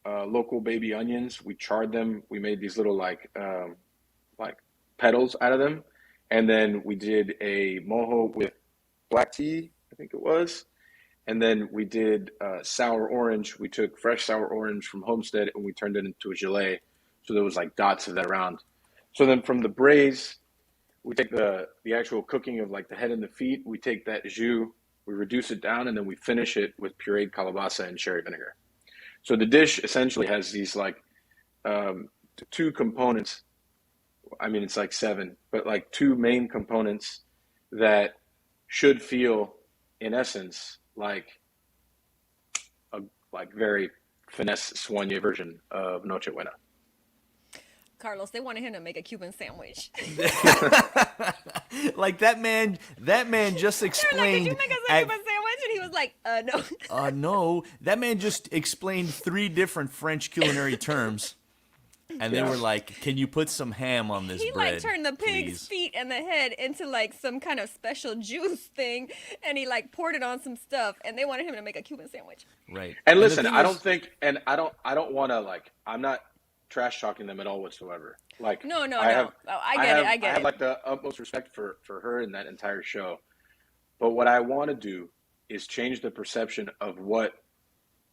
Speaker 3: local baby onions. We charred them. We made these little like petals out of them, and then we did a mojo with black tea, I think it was. And then we did sour orange. We took fresh sour orange from Homestead and we turned it into a gelée. So there was like dots of that around. So then from the braise, we take the actual cooking of like the head and the feet. We take that jus, we reduce it down, and then we finish it with pureed calabaza and cherry vinegar. So the dish essentially has these like 2 components. I mean, it's like 7, but like 2 main components that should feel, in essence, like a very finesse soigné version of Noche Buena.
Speaker 2: Carlos, they wanted him to make a Cuban sandwich.
Speaker 1: Like that man just
Speaker 2: They're like,
Speaker 1: explained.
Speaker 2: "Did you make us a Cuban sandwich?" And he was like, "No."
Speaker 1: No, that man just explained 3 different French culinary terms, and they were like, "Can you put some ham on this
Speaker 2: He
Speaker 1: bread?"
Speaker 2: like turned the pig's
Speaker 1: please?"
Speaker 2: feet and the head into like some kind of special juice thing, and he like poured it on some stuff, and they wanted him to make a Cuban sandwich.
Speaker 1: Right.
Speaker 3: And
Speaker 1: the
Speaker 3: listen,
Speaker 1: thing
Speaker 3: I
Speaker 1: is-
Speaker 3: don't think, and I don't want to like, I'm not trash talking them at all whatsoever. Like,
Speaker 2: No, no,
Speaker 3: I
Speaker 2: no.
Speaker 3: have,
Speaker 2: Oh, I get it. I get
Speaker 3: have
Speaker 2: it.
Speaker 3: like the utmost respect for her and that entire show. But what I want to do is change the perception of what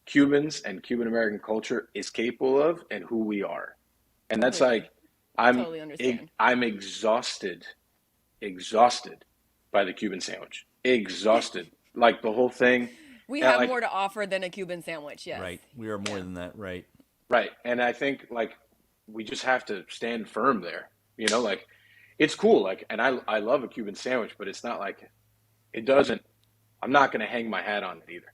Speaker 3: Cubans and Cuban American culture is capable of and who we are. And that's
Speaker 2: Completely.
Speaker 3: like, I'm
Speaker 2: Totally understand.
Speaker 3: I'm exhausted by the Cuban sandwich. Exhausted. Like the whole thing.
Speaker 2: We
Speaker 3: And
Speaker 2: have
Speaker 3: like,
Speaker 2: more to offer than a Cuban sandwich. Yes.
Speaker 1: Right. We are more than that. Right.
Speaker 3: right. And I think like we just have to stand firm there. You know, like it's cool. Like, and I love a Cuban sandwich, but it's not like it doesn't. I'm not going to hang my hat on it either.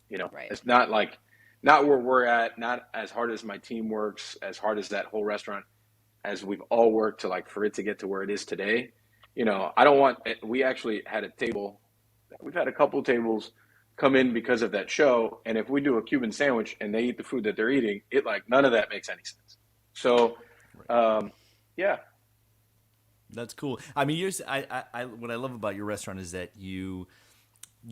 Speaker 3: You know,
Speaker 2: Right.
Speaker 3: it's not like not where we're at. Not as hard as my team works, as hard as that whole restaurant, as we've all worked to like for it to get to where it is today. You know, I don't want. We actually had a table. We've had a couple tables come in because of that show. And if we do a Cuban sandwich and they eat the food that they're eating, it like none of that makes any sense. So, yeah.
Speaker 1: That's cool. I mean, I what I love about your restaurant is that you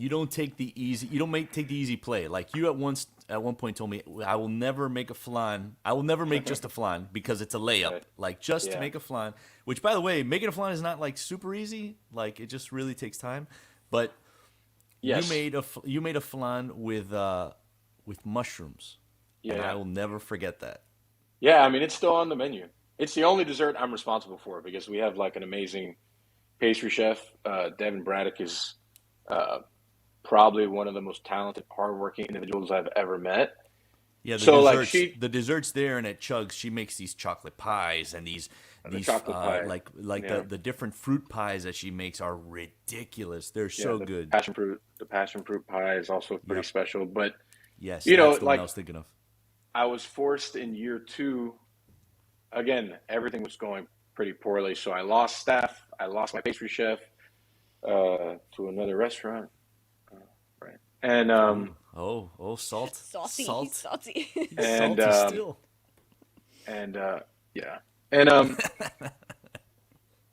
Speaker 1: don't take the easy take the easy play. Like you at one point told me, I will never make a flan. I will never make just a flan because it's a layup.
Speaker 3: Right.
Speaker 1: Like just to
Speaker 3: Yeah.
Speaker 1: make a flan, which by the way, making a flan is not like super easy. Like it just really takes time. But
Speaker 3: Yes.
Speaker 1: you made a flan with mushrooms.
Speaker 3: Yeah.
Speaker 1: And I will never forget that.
Speaker 3: Yeah. I mean, it's still on the menu. It's the only dessert I'm responsible for because we have like an amazing pastry chef. Devin Braddock is probably one of the most talented, hardworking individuals I've ever met.
Speaker 1: Yeah,
Speaker 3: So like
Speaker 1: the desserts there and at Chugs, she makes these chocolate pies and these
Speaker 3: chocolate pie.
Speaker 1: like
Speaker 3: Yeah.
Speaker 1: the different fruit pies that she makes are ridiculous. They're so
Speaker 3: the
Speaker 1: good.
Speaker 3: the passion fruit pie is also pretty
Speaker 1: Yep.
Speaker 3: special. But
Speaker 1: Yes,
Speaker 3: you know,
Speaker 1: that's the one
Speaker 3: like
Speaker 1: I was thinking of.
Speaker 3: I was forced in year 2. Again, everything was going pretty poorly, so I lost staff. I lost my pastry chef to another restaurant, right? And
Speaker 1: Salt,
Speaker 2: Salty.
Speaker 1: salt,
Speaker 2: He's salty.
Speaker 1: He's
Speaker 3: And,
Speaker 1: salty still.
Speaker 3: and yeah, and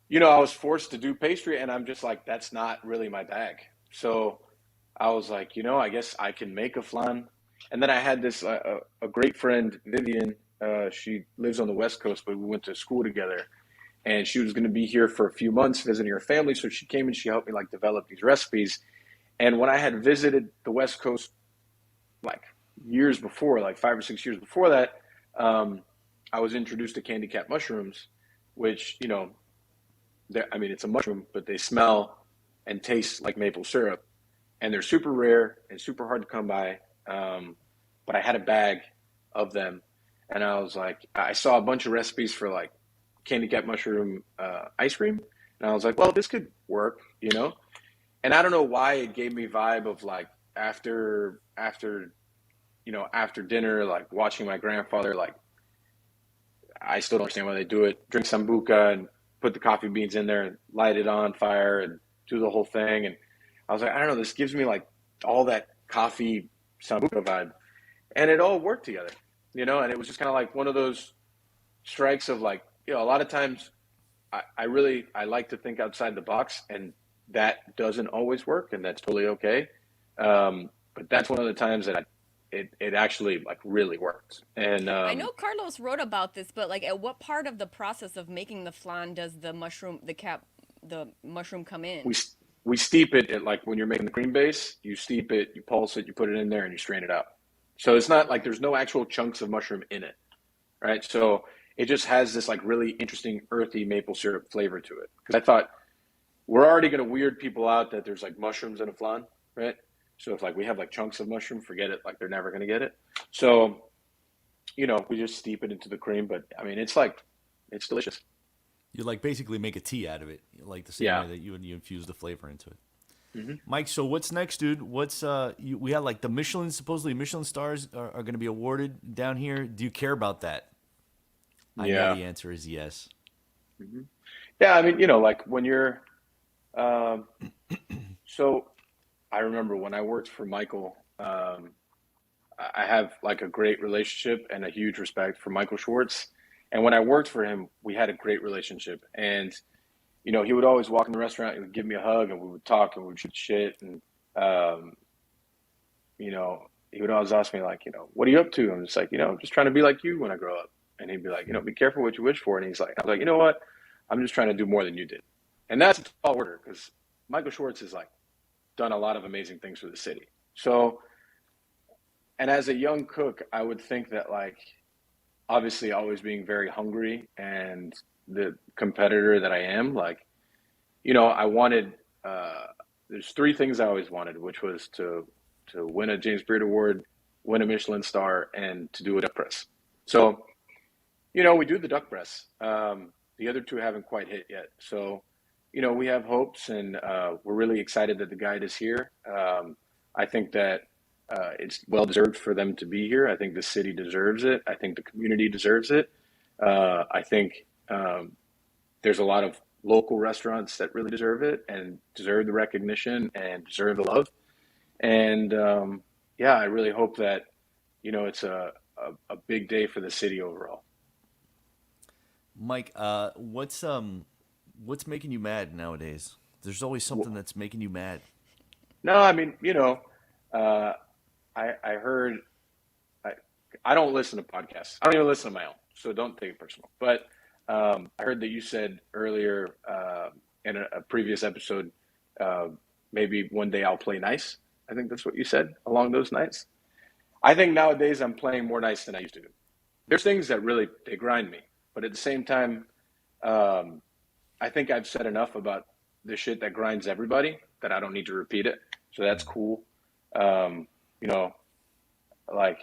Speaker 3: you know, I was forced to do pastry, and I'm just like, that's not really my bag. So I was like, you know, I guess I can make a flan. And then I had this a great friend, Vivian. She lives on the West Coast, but we went to school together. And she was going to be here for a few months visiting her family. So she came and she helped me like develop these recipes. And when I had visited the West Coast like years before, like 5 or 6 years before that, I was introduced to candy cap mushrooms, which, you know, I mean, it's a mushroom, but they smell and taste like maple syrup. And they're super rare and super hard to come by. But I had a bag of them. And I was like, I saw a bunch of recipes for like candy cap mushroom ice cream. And I was like, well, this could work, you know? And I don't know why it gave me vibe of like after dinner, like watching my grandfather, like I still don't understand why they do it. Drink sambuca and put the coffee beans in there and light it on fire and do the whole thing. And I was like, I don't know, this gives me like all that coffee sambuca vibe. And it all worked together, you know? And it was just kind of like one of those strikes of like, you know, a lot of times I like to think outside the box, and that doesn't always work, and that's totally okay. But that's one of the times that it actually like really worked. And
Speaker 2: I know Carlos wrote about this, but like, at what part of the process of making the flan does the mushroom come in?
Speaker 3: we steep it like when you're making the cream base, you steep it, you pulse it, you put it in there, and you strain it out. So it's not like there's no actual chunks of mushroom in it, right? So it just has this like really interesting earthy maple syrup flavor to it. Because I thought we're already going to weird people out that there's like mushrooms in a flan, right? So if like we have like chunks of mushroom, forget it. Like they're never going to get it. So, you know, we just steep it into the cream. But I mean, it's delicious.
Speaker 1: You like basically make a tea out of it, like the same way that you infuse the flavor into it. Mm-hmm. Mike, so what's next, dude? What's we had like supposedly Michelin stars are going to be awarded down here. Do you care about that? I know
Speaker 3: Yeah.
Speaker 1: the answer is yes.
Speaker 3: Hmm. Yeah. I mean, like when you're, um, so I remember when I worked for Michael, I have like a great relationship and a huge respect for Michael Schwartz. And when I worked for him, we had a great relationship. And, he would always walk in the restaurant and would give me a hug and we would talk and we would shoot shit. And, um, you know, he would always ask me like, what are you up to? I'm just like, I'm just trying to be like you when I grow up. And he'd be like, be careful what you wish for. And I was like, you know what? I'm just trying to do more than you did. And that's a tall order because Michael Schwartz has like done a lot of amazing things for the city. So, and as a young cook, I would think that like, obviously always being very hungry and the competitor that I am, like, I wanted, uh, there's three things I always wanted, which was to win a James Beard Award, win a Michelin star, and to do a duck press. So, we do the duck press. The other two haven't quite hit yet. So, we have hopes, and we're really excited that the guide is here. I think that it's well deserved for them to be here. I think the city deserves it. I think the community deserves it. I think there's a lot of local restaurants that really deserve it and deserve the recognition and deserve the love. And yeah, I really hope that it's a big day for the city overall.
Speaker 1: Mike, what's making you mad nowadays? There's always something that's making you mad.
Speaker 3: No, I mean, uh, I heard I I don't listen to podcasts. I don't even listen to my own, so don't take it personal. But I heard that you said earlier in a previous episode, uh, maybe one day I'll play nice. I think that's what you said along those nights. I think nowadays I'm playing more nice than I used to do. There's things that really they grind me, but at the same time, um, I think I've said enough about the shit that grinds everybody that I don't need to repeat it. So that's cool. Um, you know, like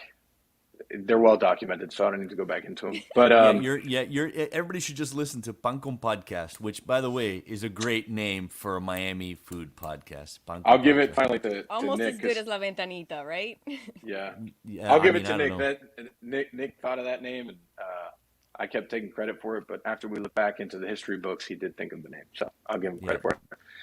Speaker 3: they're well documented, so I don't need to go back into them. But
Speaker 1: You're everybody should just listen to Pan Con Podcast, which by the way is a great name for a Miami food podcast. Pan
Speaker 3: I'll
Speaker 1: Con
Speaker 3: give it
Speaker 1: Podcast.
Speaker 3: finally to
Speaker 2: Almost
Speaker 3: Nick.
Speaker 2: as good as La Ventanita, right?
Speaker 3: Yeah,
Speaker 1: Yeah,
Speaker 3: I'll
Speaker 1: I
Speaker 3: give it
Speaker 1: mean,
Speaker 3: to
Speaker 1: I don't
Speaker 3: Nick.
Speaker 1: know.
Speaker 3: Nick thought of that name, and I kept taking credit for it. But after we look back into the history books, he did think of the name, so I'll give him
Speaker 1: Yeah,
Speaker 3: credit for it.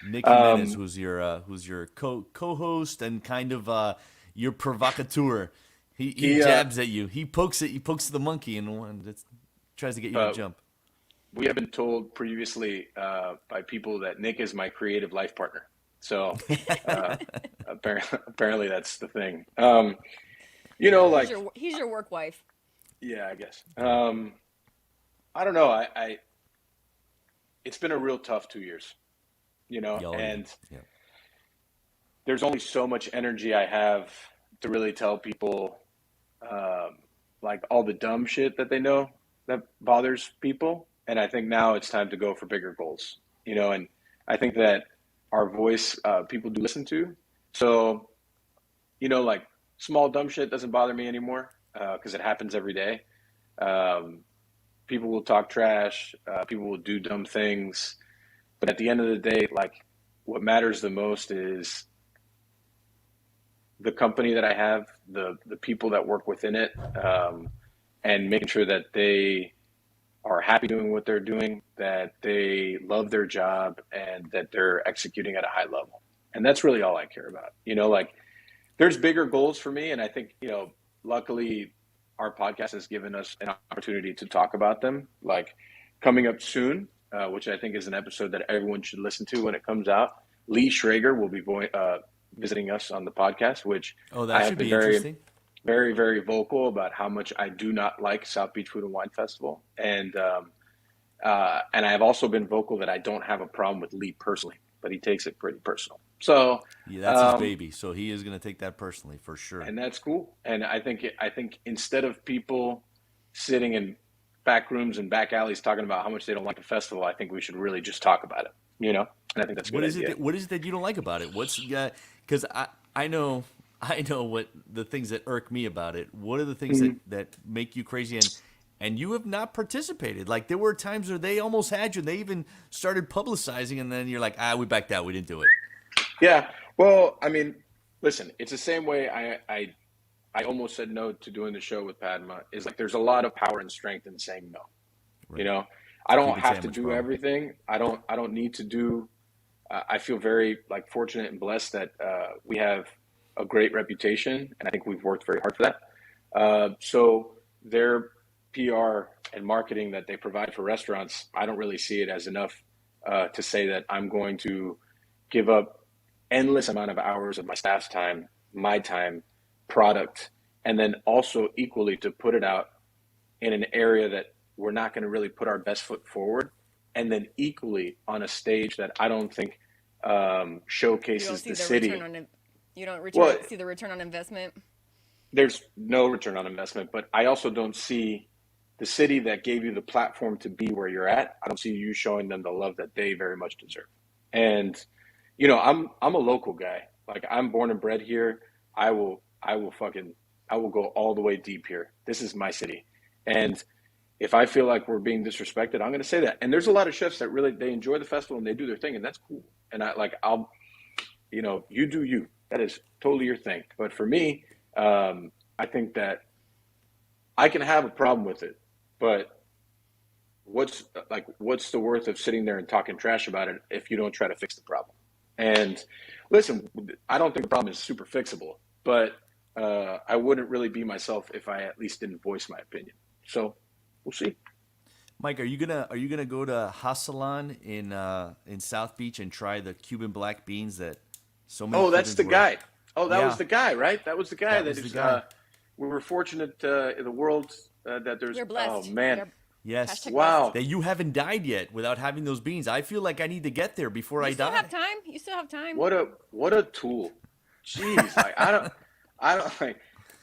Speaker 1: Nick Jimenez, who's your co-host and kind of your provocateur. He
Speaker 3: He
Speaker 1: jabs at you. He pokes the monkey and tries to get you to
Speaker 3: uh,
Speaker 1: jump.
Speaker 3: we have been told previously by people that Nick is my creative life partner. So uh, apparently that's the thing.
Speaker 2: He's
Speaker 3: Like
Speaker 2: your work wife.
Speaker 3: yeah, I guess. I don't know. It's been a real tough 2 years.
Speaker 1: Oh yeah,
Speaker 3: And
Speaker 1: yeah.
Speaker 3: there's only so much energy I have to really tell people um, like all the dumb shit that they know that bothers people. And I think now it's time to go for bigger goals. And I think that our voice people do listen to. So like small dumb shit doesn't bother me anymore because it happens every day. Um, People will talk trash. People will do dumb things. But at the end of the day, like what matters the most is the company that I have, the people that work within it, and making sure that they are happy doing what they're doing, that they love their job, and that they're executing at a high level. And that's really all I care about. Like there's bigger goals for me, and I think luckily our podcast has given us an opportunity to talk about them. Like coming up soon, which I think is an episode that everyone should listen to when it comes out. Lee Schrager will be visiting us on the podcast, which
Speaker 1: Oh,
Speaker 3: I
Speaker 1: that
Speaker 3: have
Speaker 1: should
Speaker 3: been
Speaker 1: be
Speaker 3: very,
Speaker 1: interesting.
Speaker 3: very, very vocal about how much I do not like South Beach Food and Wine Festival, and I have also been vocal that I don't have a problem with Lee personally, but he takes it pretty personal. So,
Speaker 1: Yeah, that's his
Speaker 3: um,
Speaker 1: baby, so he is going to take that personally for sure.
Speaker 3: and that's cool. And I think instead of people sitting in back rooms and back alleys talking about how much they don't like the festival, I think we should really just talk about it. And I think that's a
Speaker 1: What
Speaker 3: good
Speaker 1: is it?
Speaker 3: idea.
Speaker 1: What is it that you don't like about it? What's because I know I know what the things that irk me about it. What are the things that make you crazy and you have not participated? Like there were times where they almost had you. They even started publicizing, and then you're like, we backed out. We didn't do it.
Speaker 3: Yeah. Well, I mean, listen, it's the same way I almost said no to doing the show with Padma is like there's a lot of power and strength in saying no. You know, I
Speaker 1: Cuban
Speaker 3: don't have to
Speaker 1: sandwich,
Speaker 3: do
Speaker 1: bro.
Speaker 3: everything. I don't need to do. I feel very like fortunate and blessed that we have a great reputation, and I think we've worked very hard for that. So their PR and marketing that they provide for restaurants, I don't really see it as enough to say that I'm going to give up endless amount of hours of my staff's time, my time, product, and then also equally to put it out in an area that we're not going to really put our best foot forward, and then equally on a stage that I don't think
Speaker 2: You don't
Speaker 3: showcases
Speaker 2: see
Speaker 3: the
Speaker 2: the
Speaker 3: city.
Speaker 2: return on it. You don't
Speaker 3: Well,
Speaker 2: see the return on investment.
Speaker 3: there's no return on investment, but I also don't see the city that gave you the platform to be where you're at. I don't see you showing them the love that they very much deserve. And you know, I'm a local guy. Like I'm born and bred here. I will go all the way deep here. This is my city. And if I feel like we're being disrespected, I'm going to say that. And there's a lot of chefs that really they enjoy the festival and they do their thing, and that's cool. And you know, you do you. That is totally your thing. But for me, I think that I can have a problem with it, but what's the worth of sitting there and talking trash about it if you don't try to fix the problem? And listen, I don't think the problem is super fixable, but I wouldn't really be myself if I at least didn't voice my opinion. So we'll see.
Speaker 1: Mike, are you gonna go to Hasalan in South Beach and try the Cuban black beans that so many
Speaker 3: Oh, that's
Speaker 1: Cubans
Speaker 3: the
Speaker 1: were?
Speaker 3: guy. Oh, that was
Speaker 1: Yeah,
Speaker 3: the guy, right? That was the guy
Speaker 1: that
Speaker 3: that
Speaker 1: was the
Speaker 3: is.
Speaker 1: guy.
Speaker 3: We were fortunate in the world that there's.
Speaker 2: We're
Speaker 3: Oh
Speaker 2: blessed. We
Speaker 3: man,
Speaker 2: are
Speaker 1: Yes,
Speaker 2: hashtag blessed.
Speaker 3: wow.
Speaker 1: that you haven't died yet without having those beans. I feel like I need to get there before
Speaker 2: You
Speaker 1: I
Speaker 2: still have
Speaker 1: die.
Speaker 2: time. You still have time.
Speaker 3: What a tool. Jeez, like I don't like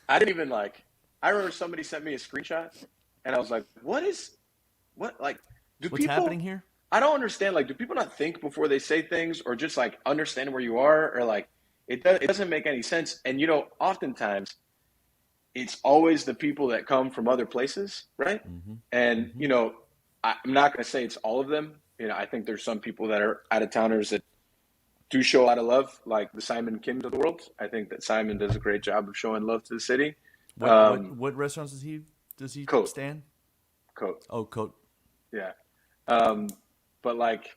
Speaker 3: I didn't even like I remember somebody sent me a screenshot and I was like, what like do
Speaker 1: What's happening
Speaker 3: people
Speaker 1: here?
Speaker 3: I don't understand like do people not think before they say things or just like understand where you are or like it doesn't make any sense and you know oftentimes it's always the people that come from other places, right?
Speaker 1: Mm-hmm.
Speaker 3: And
Speaker 1: Mm-hmm.
Speaker 3: you know I'm not going to say it's all of them. You know, I think there's some people that are out of towners that do show a lot of love, like the Simon Kims of the world. I think that Simon does a great job of showing love to the city.
Speaker 1: What what what restaurants does he
Speaker 3: Coat,
Speaker 1: stand?
Speaker 3: coat,
Speaker 1: Oh, Coat.
Speaker 3: yeah. Um, but like,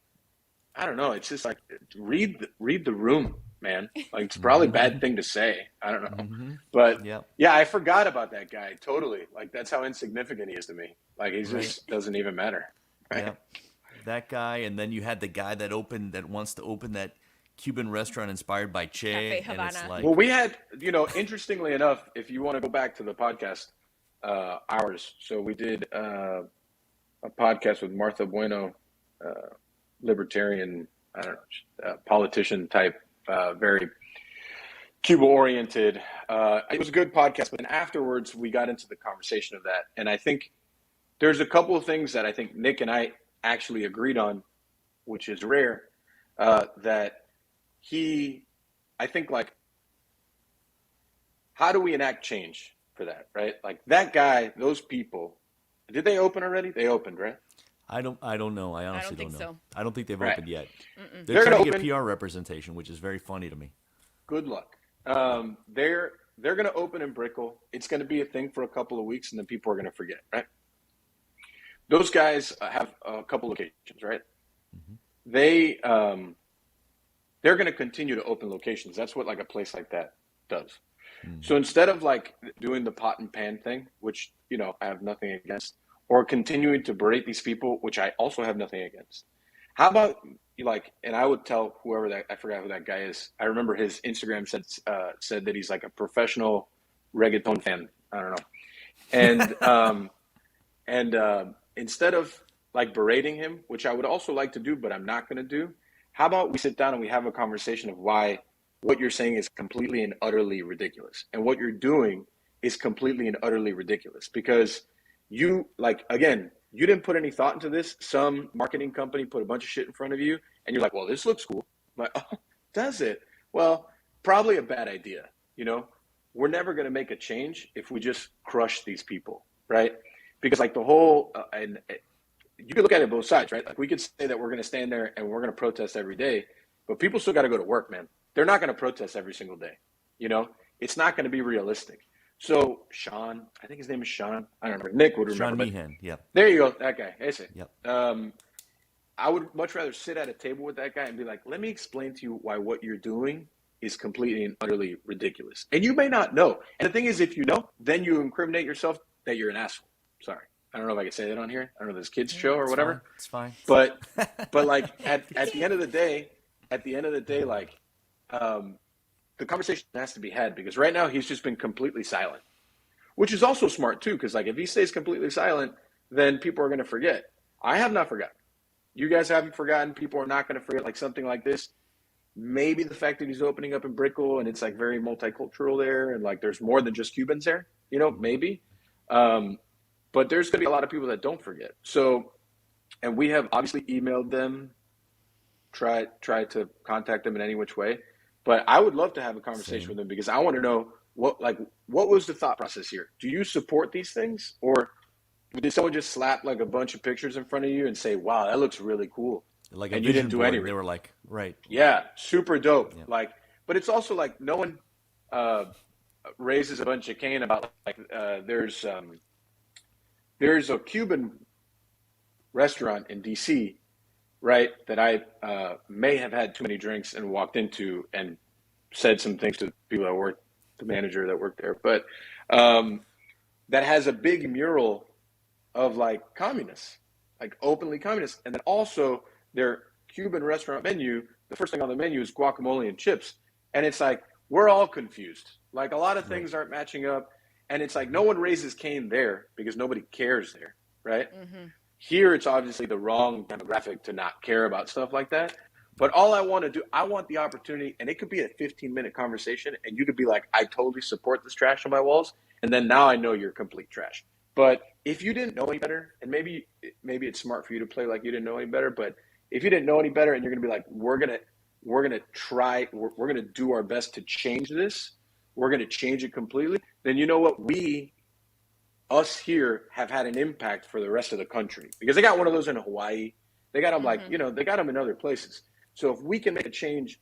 Speaker 3: I don't know. It's just like read the room, man. Like it's probably a
Speaker 1: Mm-hmm.
Speaker 3: bad thing to say. I don't know,
Speaker 1: Mm-hmm.
Speaker 3: but
Speaker 1: Yep.
Speaker 3: yeah, I forgot about that guy totally. Like that's how insignificant he is to me. Like he
Speaker 1: Right.
Speaker 3: just doesn't even matter, right?
Speaker 1: Yep. That guy, and then you had the guy that wants to open that Cuban restaurant inspired by
Speaker 2: Cafe
Speaker 1: Che, and it's
Speaker 2: Havana.
Speaker 3: Well,
Speaker 1: like,
Speaker 3: we had, you know, interestingly enough, if you want to go back to the podcast hours, so we did a podcast with Martha Bueno, uh, libertarian, I don't know, politician type, very Cuba oriented. It was a good podcast, but then afterwards we got into the conversation of that, and I think there's a couple of things that I think Nick and I actually agreed on, which is rare. That he, I think, like, how do we enact change for that, right? Like that guy, those people, did they open already? They opened, right?
Speaker 1: I don't know. I
Speaker 2: I
Speaker 1: honestly
Speaker 2: don't
Speaker 1: don't
Speaker 2: think
Speaker 1: know.
Speaker 2: so.
Speaker 1: I don't think they've
Speaker 3: Right.
Speaker 1: opened yet.
Speaker 2: Mm-mm.
Speaker 1: They're
Speaker 3: They're
Speaker 1: trying
Speaker 3: gonna
Speaker 1: to get
Speaker 3: open.
Speaker 1: PR representation, which is very funny to me.
Speaker 3: Good luck.
Speaker 1: Yeah.
Speaker 3: They're gonna open in Brickell. It's gonna be a thing for a couple of weeks, and then people are gonna forget, right? Those guys have a couple locations, right?
Speaker 1: Hmm.
Speaker 3: They they're gonna continue to open locations. That's what like a place like that does. So
Speaker 1: Hmm.
Speaker 3: instead of like doing the pot and pan thing, which you know I have nothing against, or continuing to berate these people, which I also have nothing against, how about like? And I would tell whoever that I forgot who that guy is. I remember his Instagram said that he's like a professional reggaeton fan. I don't know, and instead of like berating him, which I would also like to do, but I'm not going to do. How about we sit down and we have a conversation of why what you're saying is completely and utterly ridiculous, and what you're doing is completely and utterly ridiculous because you like again you didn't put any thought into this. Some marketing company put a bunch of shit in front of you, and you're like, well, this looks cool. I'm like, oh, does it? Well, probably a bad idea. You know, we're never going to make a change if we just crush these people, right? Because like the whole and you can look at it both sides, right? Like we could say that we're going to stand there and we're going to protest every day, but people still got to go to work, man. They're not going to protest every single day. You know, it's not going to be realistic. So Sean, I think his name is Sean. I don't remember. Nick would remember,
Speaker 1: Sean
Speaker 3: but
Speaker 1: Meehan. Yep.
Speaker 3: there you go. That guy. Ese.
Speaker 1: Yep.
Speaker 3: I would much rather sit at a table with that guy and be like, let me explain to you why what you're doing is completely and utterly ridiculous. And you may not know. And the thing is, if you know, then you incriminate yourself that you're an asshole. Sorry. I don't know if I can say that on here. I don't know if this kids show or whatever.
Speaker 1: It's fine.
Speaker 3: But like at the end of the day, like the conversation has to be had because right now he's just been completely silent, which is also smart too. Because like if he stays completely silent, then people are going to forget. I have not forgotten. You guys haven't forgotten. People are not going to forget like something like this. Maybe the fact that he's opening up in Brickell and it's like very multicultural there and like there's more than just Cubans there, you know, maybe. But there's going to be a lot of people that don't forget. So, and we have obviously emailed them, tried to contact them in any which way. But I would love to have a conversation with them because I want to know what was the thought process here? Do you support these things? Or did someone just slap like a bunch of pictures in front of you and say, wow, that looks really cool?
Speaker 1: Like
Speaker 3: and you didn't do anything.
Speaker 1: They were like, right.
Speaker 3: Yeah, super dope.
Speaker 1: Yeah.
Speaker 3: Like, but it's also like no one raises a bunch of cane about like there's a Cuban restaurant in DC, right, that I may have had too many drinks and walked into and said some things to people that worked, the manager that worked there, but that has a big mural of like communists, like openly communists. And then also their Cuban restaurant menu, the first thing on the menu is guacamole and chips. And it's like, we're all confused. Like a lot of things aren't matching up. And it's like no one raises cane there because nobody cares there, right? Mm-hmm. Here, it's obviously the wrong demographic to not care about stuff like that. But all I want to do, I want the opportunity, and it could be a 15-minute conversation, and you could be like, I totally support this trash on my walls, and then now I know you're complete trash. But if you didn't know any better, and maybe it's smart for you to play like you didn't know any better, but if you didn't know any better and you're going to be like, we're going to do our best to change this, we're going to change it completely, then you know what? Us here have had an impact for the rest of the country because they got one of those in Hawaii. They got them like, they got them in other places. So if we can make a change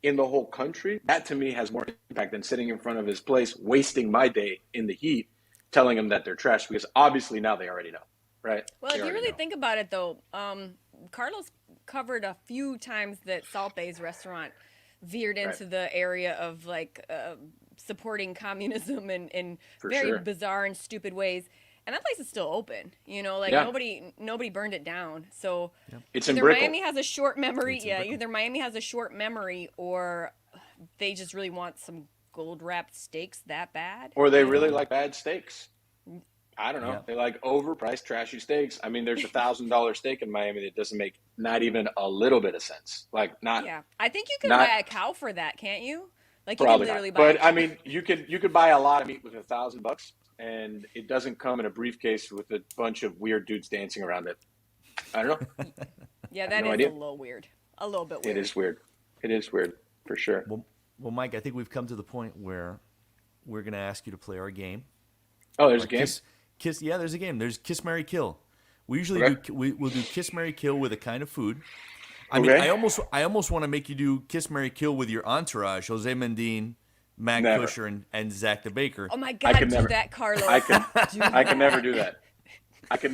Speaker 3: in the whole country, that to me has more impact than sitting in front of his place, wasting my day in the heat, telling them that they're trash because obviously now they already know, right?
Speaker 2: Well, if you really think about it though, Carlos covered a few times that Salt Bay's restaurant veered into the area of like supporting communism in very bizarre and stupid ways. And that place is still open, like nobody burned it down. So
Speaker 3: it's
Speaker 2: either Miami has a short memory. Either Miami has a short memory or they just really want some gold wrapped steaks that bad.
Speaker 3: Or they really like bad steaks. I don't know. Yeah. They like overpriced, trashy steaks. I mean, there's $1,000 steak in Miami that doesn't make not even a little bit of sense. Like not.
Speaker 2: Yeah, I think you can buy a cow for that, can't you? Like you
Speaker 3: probably
Speaker 2: can literally
Speaker 3: not.
Speaker 2: buy.
Speaker 3: But I mean, you could buy a lot of meat with $1,000, and it doesn't come in a briefcase with a bunch of weird dudes dancing around it. I don't know.
Speaker 2: Yeah, that is a little weird. A little bit weird.
Speaker 3: It is weird. It is weird for sure.
Speaker 1: Well, Mike, I think we've come to the point where we're going to ask you to play our game.
Speaker 3: Oh, there's a game?
Speaker 1: Kiss. Yeah, there's a game. There's Kiss, Marry, Kill. We usually we'll do Kiss, Marry, Kill with a kind of food. I mean, I almost want to make you do Kiss, Marry, Kill with your entourage, Jose Mendin, Matt Kusher, and Zach the Baker.
Speaker 2: Oh my God, do that, Carlos.
Speaker 3: I can never do that. I could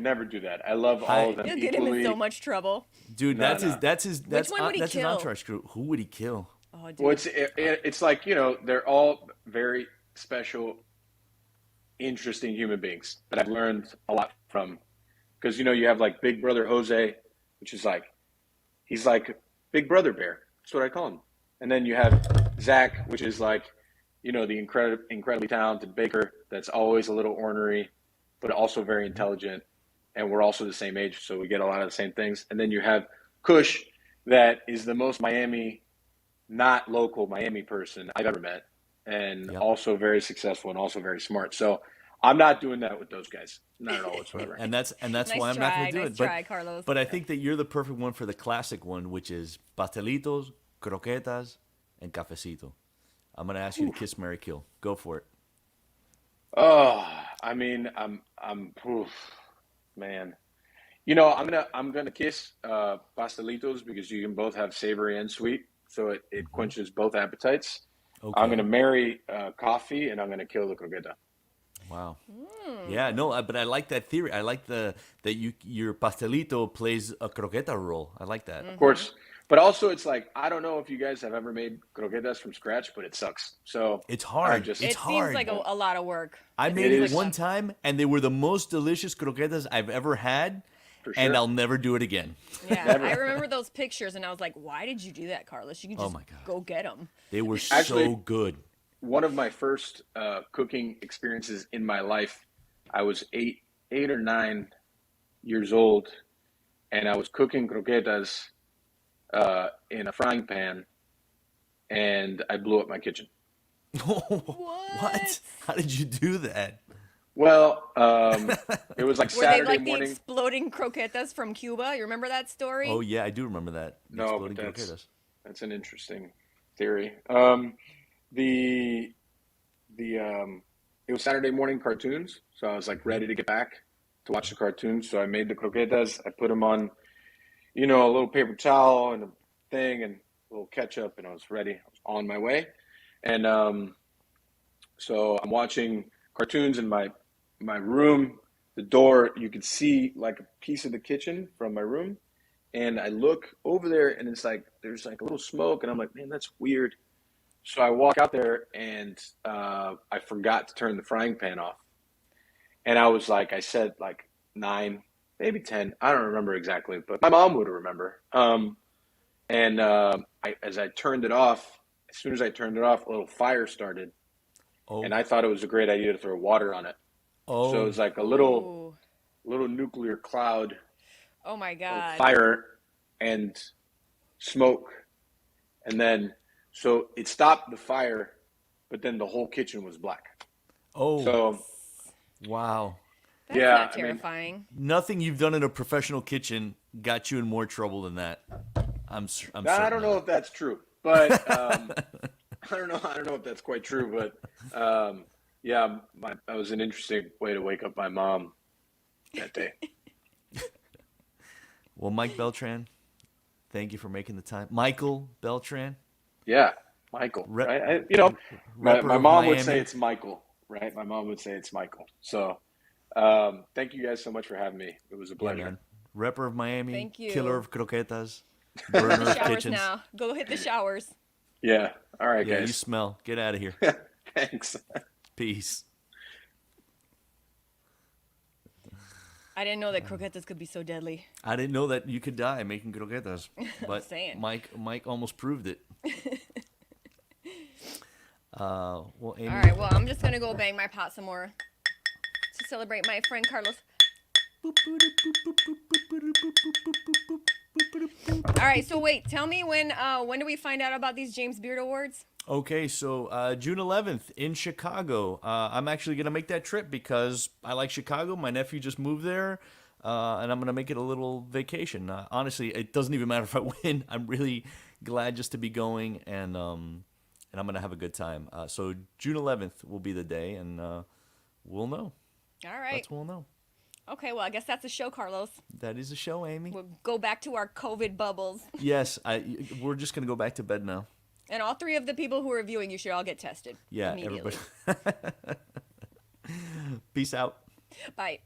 Speaker 3: never do that. I love all of them.
Speaker 2: You'll get him in so much trouble.
Speaker 1: Dude, that's his
Speaker 2: Which one would he
Speaker 1: his
Speaker 2: kill?
Speaker 1: entourage crew. Who would he kill?
Speaker 2: Oh, dude.
Speaker 3: Well, it's like, they're all very special, interesting human beings that I've learned a lot from. Because, you have like Big Brother Jose, which is like, he's like Big Brother Bear. That's what I call him. And then you have Zach, which is like, the incredibly talented baker that's always a little ornery, but also very intelligent. And we're also the same age, so we get a lot of the same things. And then you have Kush, that is the most Miami, not local Miami person I've ever met. And also very successful and also very smart. So I'm not doing that with those guys. Not at all whatsoever.
Speaker 1: and that's
Speaker 2: nice
Speaker 1: why I'm not going to do
Speaker 2: nice
Speaker 1: it.
Speaker 2: Try, Carlos.
Speaker 1: But I think that you're the perfect one for the classic one, which is pastelitos, croquetas, and cafecito. I'm going to ask you to Kiss, Marry, Kill. Go for it.
Speaker 3: Oh, I mean, man. I'm gonna kiss pastelitos because you can both have savory and sweet, so it quenches both appetites.
Speaker 1: Okay.
Speaker 3: I'm gonna marry coffee, and I'm gonna kill the croqueta.
Speaker 1: Wow. Yeah, no, but I like that theory. I like that your pastelito plays a croqueta role. I like that.
Speaker 3: Of course, but also it's like I don't know if you guys have ever made croquetas from scratch, but it sucks. So
Speaker 1: It's
Speaker 3: I
Speaker 1: hard.
Speaker 3: just
Speaker 1: It's
Speaker 2: It seems
Speaker 1: hard.
Speaker 2: like a lot of work.
Speaker 1: I
Speaker 2: It
Speaker 1: made
Speaker 2: seems
Speaker 1: it
Speaker 2: like
Speaker 3: is.
Speaker 1: one time, and they were the most delicious croquetas I've ever had,
Speaker 3: for
Speaker 1: and
Speaker 3: sure.
Speaker 1: I'll never do it again.
Speaker 2: Yeah, I
Speaker 3: Never.
Speaker 2: remember those pictures, and I was like, "Why did you do that, Carlos? You can
Speaker 1: Oh
Speaker 2: just
Speaker 1: my God.
Speaker 2: go get them."
Speaker 1: They were
Speaker 3: Actually,
Speaker 1: so good.
Speaker 3: one of my first cooking experiences in my life, I was 8 or 9 years old, and I was cooking croquetas in a frying pan, and I blew up my kitchen.
Speaker 1: What? How did you do that?
Speaker 3: Well, it was like
Speaker 2: Were they
Speaker 3: Saturday
Speaker 2: like the
Speaker 3: morning.
Speaker 2: exploding croquetas from Cuba? You remember that story?
Speaker 1: Oh yeah, I do remember that. The
Speaker 3: No, but
Speaker 1: exploding croquetas.
Speaker 3: that's an interesting theory. The it was Saturday morning cartoons, so I was like ready to get back to watch the cartoons. So I made the croquetas. I put them on, a little paper towel and a thing and a little ketchup, and I was ready. I was on my way, and so I'm watching cartoons in my room. The door, you could see like a piece of the kitchen from my room, and I look over there, and it's like there's like a little smoke, and I'm like, man, that's weird. So I walk out there, and I forgot to turn the frying pan off. And I was like, I said like 9, maybe 10. I don't remember exactly, but my mom would remember. And as I turned it off, as soon as I turned it off, a little fire started, and
Speaker 1: Oh,
Speaker 3: I thought it was a great idea to throw water on it. So it
Speaker 1: oh,
Speaker 3: was like a
Speaker 2: Ooh.
Speaker 3: little nuclear cloud
Speaker 2: Oh my
Speaker 3: of
Speaker 2: God.
Speaker 3: fire and smoke, and then so it stopped the fire, but then the whole kitchen was black.
Speaker 1: oh!
Speaker 3: So
Speaker 1: Wow.
Speaker 2: That's
Speaker 3: yeah,
Speaker 2: not
Speaker 3: I mean,
Speaker 2: terrifying.
Speaker 1: Nothing you've done in a professional kitchen got you in more trouble than that. I'm
Speaker 3: I
Speaker 1: certain
Speaker 3: don't
Speaker 1: of
Speaker 3: know
Speaker 1: it.
Speaker 3: if that's true, but I don't know if that's quite true, but yeah, that was an interesting way to wake up my mom that day.
Speaker 1: Well, Mike Beltran, thank you for making the time. Michael Beltran,
Speaker 3: Yeah, Michael,
Speaker 1: rep,
Speaker 3: right?
Speaker 1: rapper
Speaker 3: My
Speaker 1: of
Speaker 3: mom would say
Speaker 1: Miami.
Speaker 3: it's Michael, right? My mom would say it's Michael. So thank you guys so much for having me. It was a
Speaker 1: Yeah,
Speaker 3: pleasure.
Speaker 1: man. Rapper of Miami,
Speaker 2: Thank you.
Speaker 1: killer of croquetas,
Speaker 2: Go hit
Speaker 1: burner
Speaker 2: the
Speaker 1: of
Speaker 2: showers
Speaker 1: kitchens.
Speaker 2: now. Go hit the showers.
Speaker 3: Yeah. All right,
Speaker 1: Yeah, you
Speaker 3: guys.
Speaker 1: smell. Get out of here.
Speaker 3: Thanks.
Speaker 1: Peace.
Speaker 2: I didn't know that croquetas could be so deadly.
Speaker 1: I didn't know that you could die making croquetas, but
Speaker 2: saying.
Speaker 1: Mike almost proved it. Well, Amy,
Speaker 2: All right, well, I'm just going to go bang my pot some more to celebrate my friend Carlos. All right, so wait, tell me when do we find out about these James Beard Awards?
Speaker 1: Okay, so June 11th in Chicago. I'm actually going to make that trip because I like Chicago. My nephew just moved there, and I'm going to make it a little vacation. Honestly, it doesn't even matter if I win. I'm really glad just to be going, and I'm going to have a good time. So June 11th will be the day, and we'll know.
Speaker 2: All right.
Speaker 1: We'll know.
Speaker 2: Okay, well, I guess that's a show, Carlos.
Speaker 1: That is a show, Amy.
Speaker 2: We'll go back to our COVID bubbles.
Speaker 1: Yes, we're just going to go back to bed now.
Speaker 2: And all 3 of the people who are viewing, you should all get tested.
Speaker 1: Yeah,
Speaker 2: Immediately.
Speaker 1: everybody. Peace out.
Speaker 2: Bye.